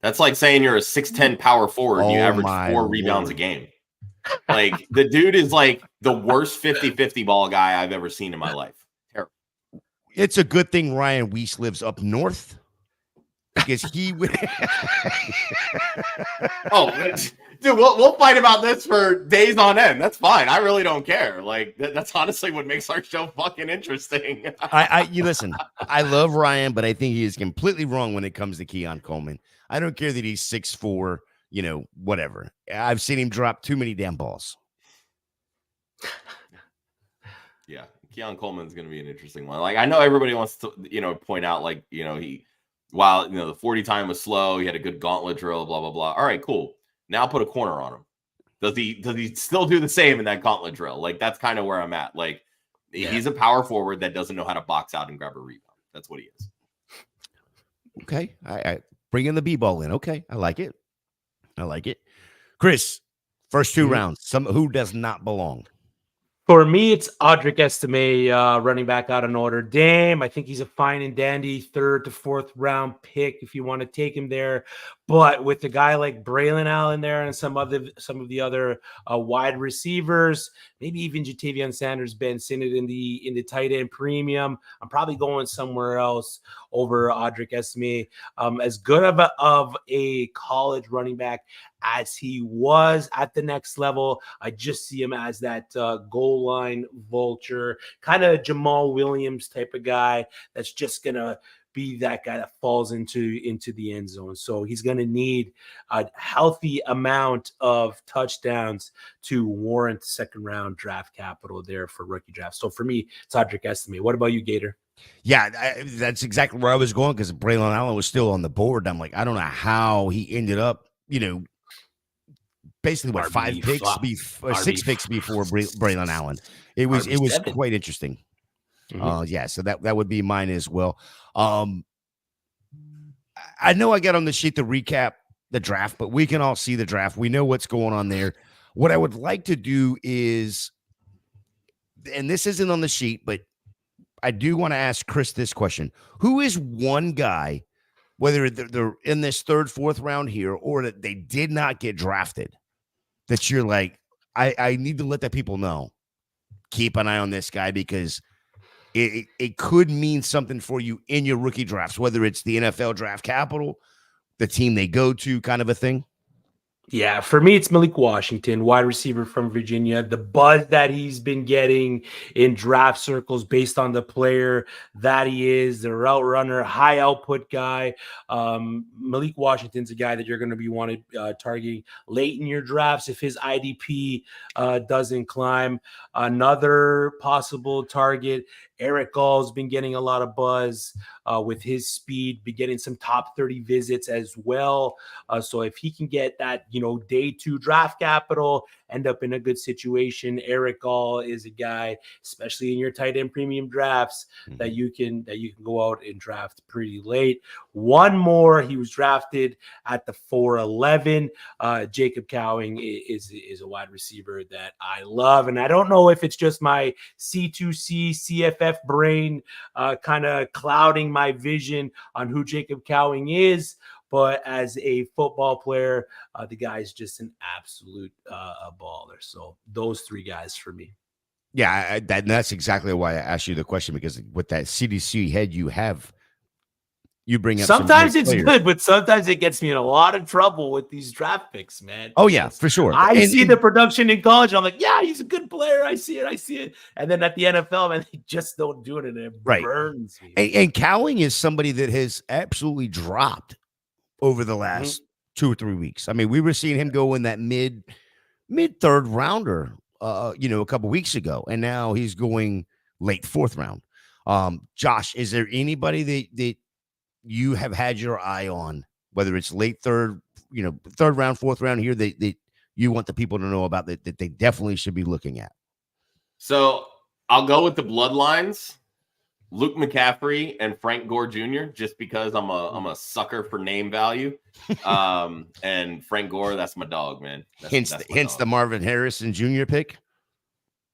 That's like saying you're a 6'10" power forward and you average 4 rebounds a game. Like, the dude is like the worst 50-50 ball guy I've ever seen in my life. Terrible. It's a good thing Ryan Weiss lives up north, because he would. Oh, dude, we'll fight about this for days on end. That's fine. I really don't care. Like, that's honestly what makes our show fucking interesting. You listen, I love Ryan, but I think he is completely wrong when it comes to Keon Coleman. I don't care that he's 6'4", whatever. I've seen him drop too many damn balls. Yeah, Keon Coleman's going to be an interesting one. Like, I know everybody wants to, point out, like, while the 40 time was slow, he had a good gauntlet drill, blah blah blah. All right, cool. Now put a corner on him. Does he still do the same in that gauntlet drill? Like, that's kind of where I'm at. Like, he's a power forward that doesn't know how to box out and grab a rebound. That's what he is. Okay, I bring in the B-ball in. Okay, I like it. Chris, first 2 rounds. Who does not belong? For me, it's Audric Estime, running back out of Notre Dame. I think he's a fine and dandy 3rd to 4th round pick if you want to take him there. But with a guy like Braylon Allen there and some of the other wide receivers, maybe even Jatavion Sanders, Ben Sinnott in the tight end premium, I'm probably going somewhere else over Audric Esme. As good of a college running back as he was at the next level, I just see him as that goal line vulture, kind of Jamal Williams type of guy that's just gonna be that guy that falls into the end zone. So he's going to need a healthy amount of touchdowns to warrant second round draft capital there for rookie draft. So for me, it's Audric Estimate. What about you, Gator? Yeah, that's exactly where I was going because Braylon Allen was still on the board. I'm like, I don't know how he ended up, basically what, RB 6 picks before Braylon Allen. It was RB7. quite interesting. Mhm. Yeah, so that would be mine as well. I know I got on the sheet to recap the draft, but we can all see the draft. We know what's going on there. What I would like to do is, and this isn't on the sheet, but I do want to ask Chris this question. Who is one guy, whether they're in this third, fourth round here, or that they did not get drafted, that you're like, I need to let that people know. Keep an eye on this guy because it could mean something for you in your rookie drafts, whether it's the NFL draft capital, the team they go to, kind of a thing. Yeah, for me, it's Malik Washington, wide receiver from Virginia. The buzz that he's been getting in draft circles based on the player that he is, the route runner, high output guy. Malik Washington's a guy that you're going to be targeting late in your drafts if his IDP doesn't climb. Another possible target, Eric Gall's been getting a lot of buzz with his speed, be getting some top 30 visits as well. So if he can get that, day 2 draft capital, end up in a good situation, Eric Gall is a guy, especially in your tight end premium drafts, that you can go out and draft pretty late. One more, he was drafted at the 411. Jacob Cowing is a wide receiver that I love, and I don't know if it's just my C2C CFF brain kind of clouding my vision on who Jacob Cowing is. But as a football player, the guy's just an absolute baller. So those 3 guys for me. Yeah, that's exactly why I asked you the question, because with that CDC head you have, you bring up sometimes some it's players. good, but sometimes it gets me in a lot of trouble with these draft picks, man. Oh yeah, for sure. I see the production in college. I'm like, yeah, he's a good player. I see it. And then at the NFL, man, they just don't do it, and it burns me. And Cowing is somebody that has absolutely dropped over the last 2 or 3 weeks. I mean, we were seeing him go in that mid third rounder, a couple weeks ago, and now he's going late fourth round. Josh, is there anybody that you have had your eye on, whether it's late third round, fourth round here, that you want the people to know about, that they definitely should be looking at? So I'll go with the bloodlines. Luke McCaffrey and Frank Gore Jr., just because I'm a sucker for name value. And Frank Gore, that's my dog, man. Hence the Marvin Harrison Jr. pick.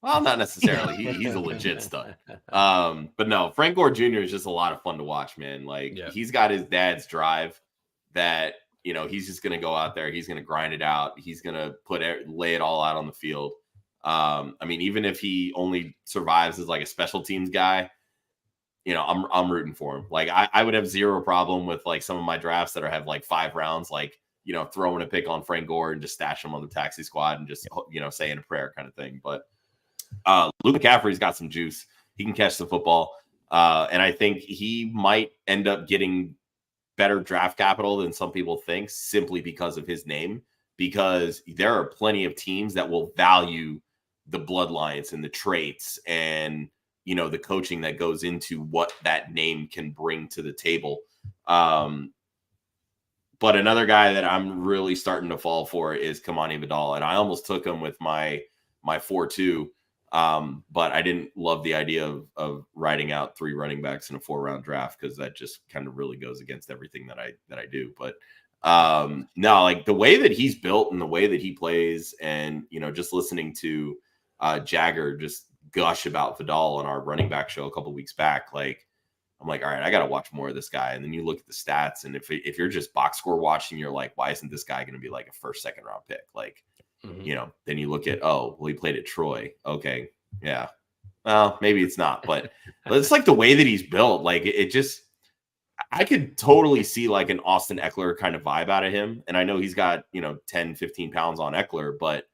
Well, not necessarily. He's a legit stud. But no, Frank Gore Jr. is just a lot of fun to watch, man. Like, he's got his dad's drive that, he's just going to go out there. He's going to grind it out. He's going to lay it all out on the field. I mean, even if he only survives as like a special teams guy, I'm rooting for him. Like, I would have zero problem with like some of my drafts that have like 5 rounds, like, throwing a pick on Frank Gore and just stash him on the taxi squad and just, saying a prayer kind of thing. But Luke McCaffrey's got some juice. He can catch the football. And I think he might end up getting better draft capital than some people think, simply because of his name, because there are plenty of teams that will value the bloodlines and the traits and, the coaching that goes into what that name can bring to the table. But another guy that I'm really starting to fall for is Kamani Vidal. And I almost took him with my 4-2. But I didn't love the idea of writing out 3 running backs in a 4-round draft, because that just kind of really goes against everything that I do. But no, like the way that he's built and the way that he plays, and just listening to Jagger just gush about Vidal on our running back show a couple weeks back, like I'm like, all right, I got to watch more of this guy. And then you look at the stats, and if you're just box score watching, you're like, why isn't this guy going to be like a first, second round pick? Like, then you look at, oh, well, he played at Troy. Okay, yeah. Well, maybe it's not, but it's like the way that he's built. Like it just, I could totally see like an Austin Eckler kind of vibe out of him. And I know he's got, 10, 15 pounds on Eckler, but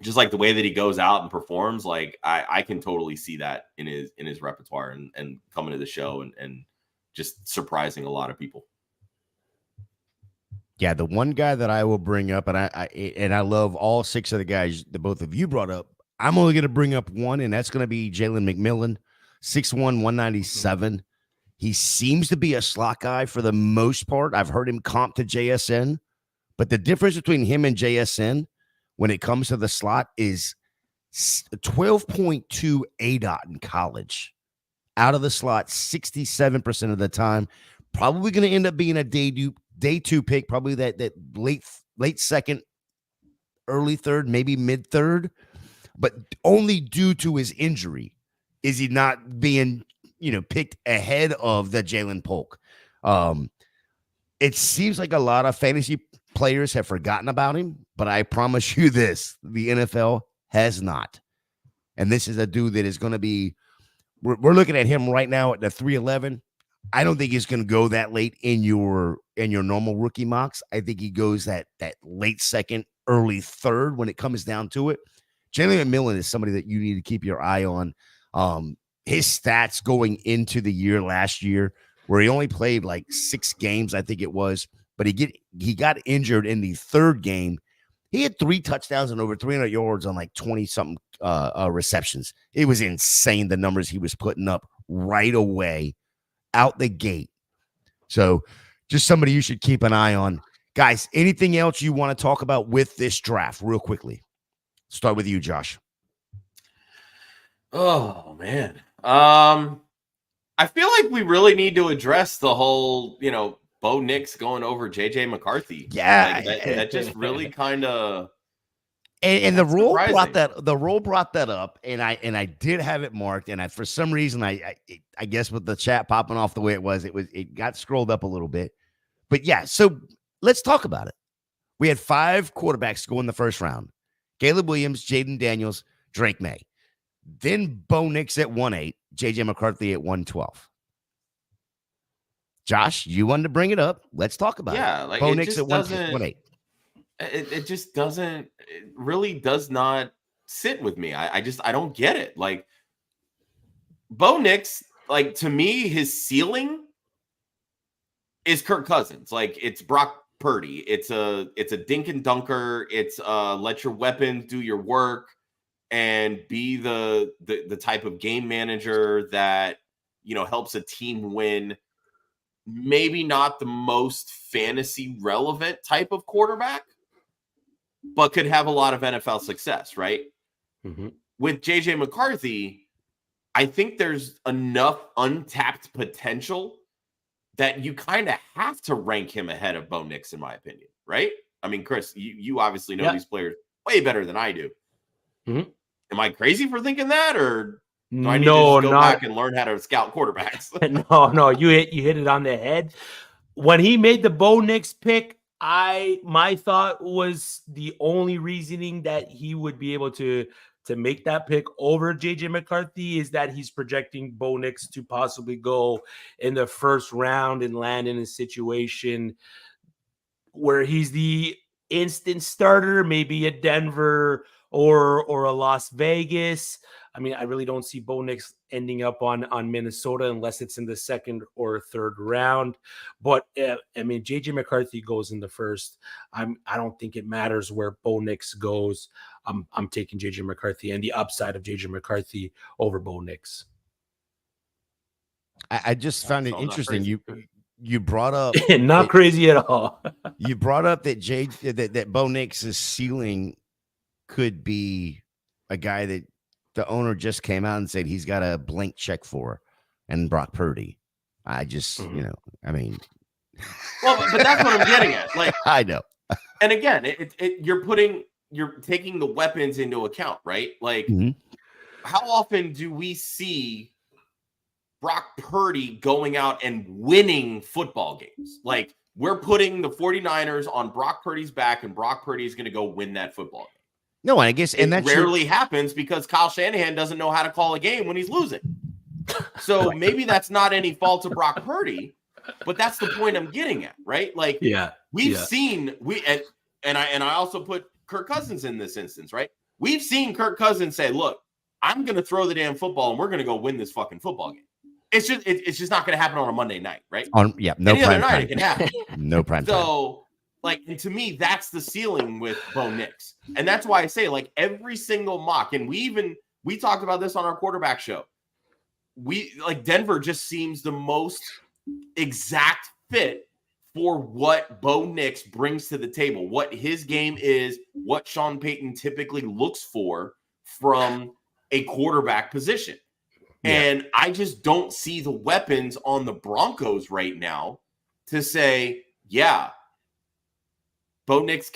just like the way that he goes out and performs, like I can totally see that in his repertoire and coming to the show and just surprising a lot of people. Yeah, the one guy that I will bring up, and I love all 6 of the guys that both of you brought up. I'm only going to bring up one, and that's going to be Jalen McMillan, 6'1", 197. He seems to be a slot guy for the most part. I've heard him comp to JSN, but the difference between him and JSN when it comes to the slot is 12.2 ADOT in college. Out of the slot 67% of the time. Probably going to end up being a day two pick, probably that late second, early third, maybe mid third, but only due to his injury is he not being, picked ahead of the Jalen Polk. It seems like a lot of fantasy players have forgotten about him, but I promise you this, the NFL has not. And this is a dude that is going to be, we're looking at him right now at the 311. I don't think he's going to go that late in your normal rookie mocks. I think he goes that late second, early third when it comes down to it. Jalen McMillan is somebody that you need to keep your eye on. His stats going into the year last year, where he only played like 6 games, I think it was, but he got injured in the 3rd game. He had 3 touchdowns and over 300 yards on like 20-something receptions. It was insane, the numbers he was putting up right away out the gate. So just somebody you should keep an eye on. Guys, anything else you want to talk about with this draft real quickly? Start with you, Josh. Oh, man. I feel like we really need to address the whole, Bo Nix going over JJ McCarthy. Yeah. Like that just really kind of. And the rule brought that up, and I did have it marked, and for some reason I guess with the chat popping off the way it got scrolled up a little bit, but yeah. So let's talk about it. We had 5 quarterbacks go in the first round: Caleb Williams, Jaden Daniels, Drake May. Then Bo Nix at 1-8, JJ McCarthy at 1-12. Josh, you wanted to bring it up. Let's talk about it. Yeah, like Bo it Nix just at 1-8. It just doesn't. It really does not sit with me. I don't get it. Like Bo Nix, like to me, his ceiling is Kirk Cousins. Like it's Brock Purdy. It's a dink and dunker. It's let your weapons do your work and be the type of game manager that helps a team win. Maybe not the most fantasy relevant type of quarterback, but could have a lot of NFL success, right? Mm-hmm. With JJ McCarthy, I think there's enough untapped potential that you kind of have to rank him ahead of Bo Nix, in my opinion, right? I mean, Chris, you obviously know these players way better than I do. Mm-hmm. Am I crazy for thinking that, or do I need to just go back and learn how to scout quarterbacks? No, you hit it on the head. When he made the Bo Nix pick, my thought was the only reasoning that he would be able to make that pick over JJ McCarthy is that he's projecting Bo Nix to possibly go in the first round and land in a situation where he's the instant starter, maybe a Denver or a Las Vegas. I mean, I really don't see Bo Nix ending up on Minnesota unless it's in the 2nd or 3rd round. But I mean, JJ McCarthy goes in the first. I don't think it matters where Bo Nix goes. I'm taking JJ McCarthy and the upside of JJ McCarthy over Bo Nix. I just found it interesting. You brought up not crazy at all. You brought up that that Bo Nix's ceiling could be a guy that the owner just came out and said he's got a blank check for, and Brock Purdy. I just, I mean, well, but that's what I'm getting at. Like, I know. And again, you're taking the weapons into account, right? Like, how often do we see Brock Purdy going out and winning football games. Like, we're putting the 49ers on Brock Purdy's back, and Brock Purdy is going to go win that football game. No, I guess, and it that rarely happens because Kyle Shanahan doesn't know how to call a game when he's losing. So maybe that's not any fault of Brock Purdy, but that's the point I'm getting at, right? Like, we've seen and I also put Kirk Cousins in this instance, right? We've seen Kirk Cousins say, "Look, I'm going to throw the damn football, and we're going to go win this fucking football game." It's just not going to happen on a Monday night, right? No Any prime other night time. it can happen. No prime time. So, like, and to me, that's the ceiling with Bo Nix. And that's why I say, like, every single mock, and we talked about this on our quarterback show. Denver just seems the most exact fit for what Bo Nix brings to the table, what his game is, what Sean Payton typically looks for from a quarterback position. Yeah. And I just don't see the weapons on the Broncos right now to say, yeah, Bo Nix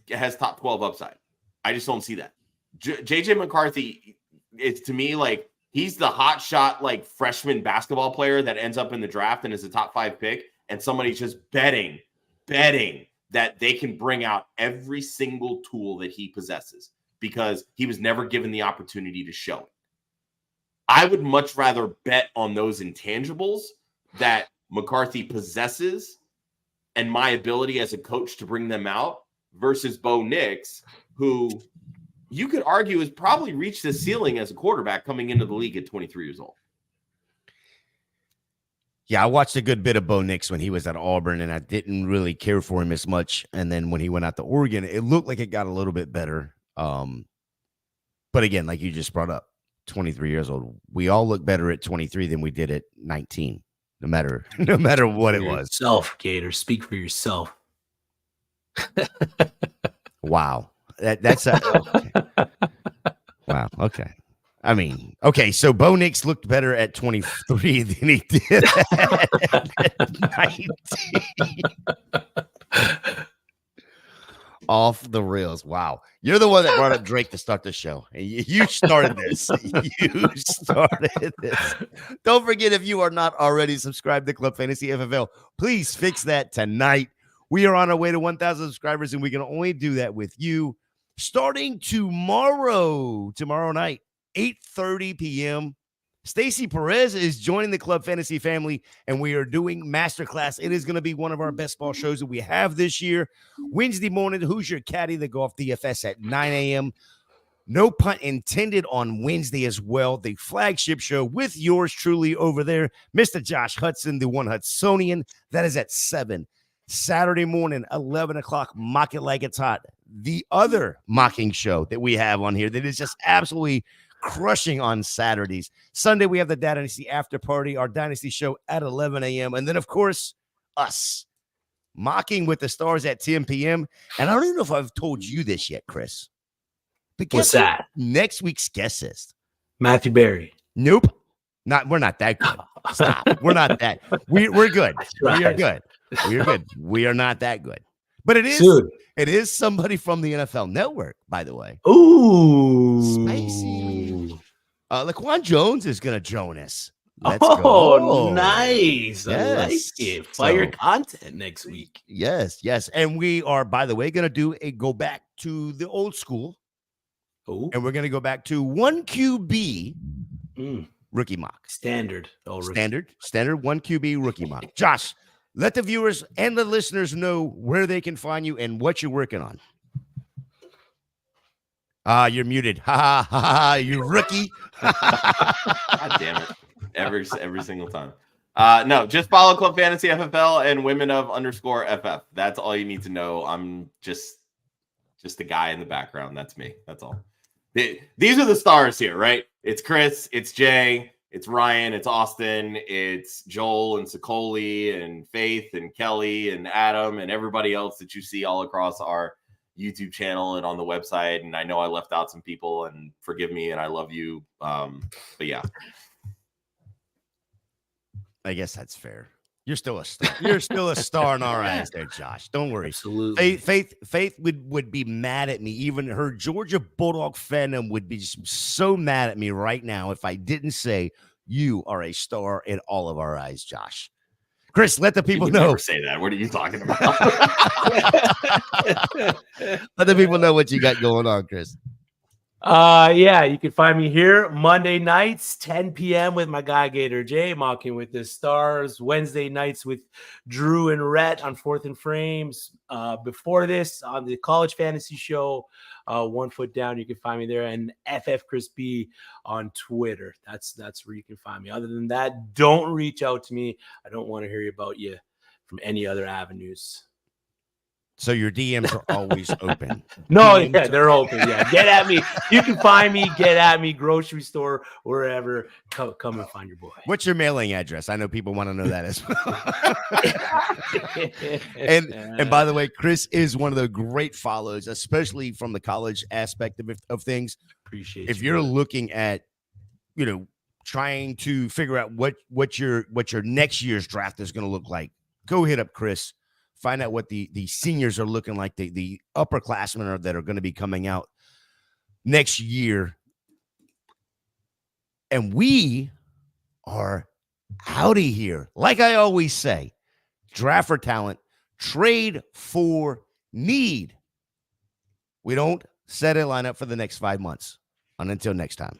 has top 12 upside. I just don't see that. JJ McCarthy, it's to me like he's the hot shot, like freshman basketball player that ends up in the draft and is a top 5 pick. And somebody's just betting that they can bring out every single tool that he possesses because he was never given the opportunity to show it. I would much rather bet on those intangibles that McCarthy possesses and my ability as a coach to bring them out versus Bo Nix, who you could argue has probably reached the ceiling as a quarterback coming into the league at 23 years old. Yeah, I watched a good bit of Bo Nix when he was at Auburn, and I didn't really care for him as much. And then when he went out to Oregon, it looked like it got a little bit better. But again, like you just brought up, 23 years old. We all look better at 23 than we did at 19, no matter what it was. Yourself, Gator. Speak for yourself. Wow. That's okay. Wow. Okay. I mean, okay, so Bo Nix looked better at 23 than he did at 19. Off the rails. Wow. You're the one that brought up Drake to start the show. You started this. You started this. Don't forget, if you are not already subscribed to Club Fantasy FFL, please fix that tonight. We are on our way to 1,000 subscribers, and we can only do that with you starting tomorrow night. 8:30 p.m. Stacy Perez is joining the Club Fantasy family, and we are doing Masterclass. It is going to be one of our best ball shows that we have this year. Wednesday morning, Who's Your Caddy? The Golf DFS at 9 a.m. No pun intended on Wednesday as well. The flagship show with yours truly over there, Mr. Josh Hudson, the one Hudsonian. That is at 7. Saturday morning, 11 o'clock, Mock It Like It's Hot. The other mocking show that we have on here that is just absolutely crushing on Saturdays. Sunday, we have the Dynasty After Party, our Dynasty show at 11 a.m. And then, of course, us mocking with the stars at 10 p.m. And I don't even know if I've told you this yet, Chris. But what's that? Next week's guest is Matthew Berry. Nope. We're not that good. Stop. We're not that. We're good. Right. We are good. We are good. We are not that good. But it is. Dude. It is somebody from the NFL Network, by the way. Ooh. Spicy. Laquan Jones is going to join us. Let's go. Oh, nice. Yes. I like it. Fire content next week. Yes. And we are, by the way, going to go back to the old school. Oh. And we're going to go back to 1 QB rookie mock. Standard 1 QB rookie mock. Josh, let the viewers and the listeners know where they can find you and what you're working on. You're muted. Ha ha ha! You rookie. God damn it! Every single time. No, just follow Club Fantasy FFL and Women of _FF. That's all you need to know. I'm just the guy in the background. That's me. That's all. These are the stars here, right? It's Chris. It's Jay. It's Ryan, it's Austin, it's Joel and Sicoli and Faith and Kelly and Adam and everybody else that you see all across our YouTube channel and on the website. And I know I left out some people, and forgive me, and I love you. But yeah. I guess that's fair. You're still a star. You're still a star in our eyes there, Josh. Don't worry. Absolutely. Faith would be mad at me. Even her Georgia Bulldog fandom would be so mad at me right now if I didn't say You are a star in all of our eyes, Josh. Chris, let the people You know. never say that. What are you talking about? Let the people know what you got going on, Chris. Yeah, you can find me here Monday nights, 10 p.m. with my guy Gator J, mocking with the stars. Wednesday nights with Drew and Rhett on Fourth and Frames. Before this, on the College Fantasy Show, 1 Foot Down, you can find me there, and FF Chris B on Twitter. That's where you can find me. Other than that, don't reach out to me. I don't want to hear about you from any other avenues. So your DMs are always open. No, DMs yeah, they're open. Yeah, get at me. You can find me. Get at me. Grocery store, wherever. Come and find your boy. What's your mailing address? I know people want to know that as well. and by the way, Chris is one of the great follows, especially from the college aspect of things. Appreciate if you, you're brother. looking at, trying to figure out what your next year's draft is going to look like, go hit up Chris. Find out what the seniors are looking like, the upperclassmen that are going to be coming out next year. And we are out of here. Like I always say, draft for talent, trade for need. We don't set a lineup for the next 5 months. And until next time.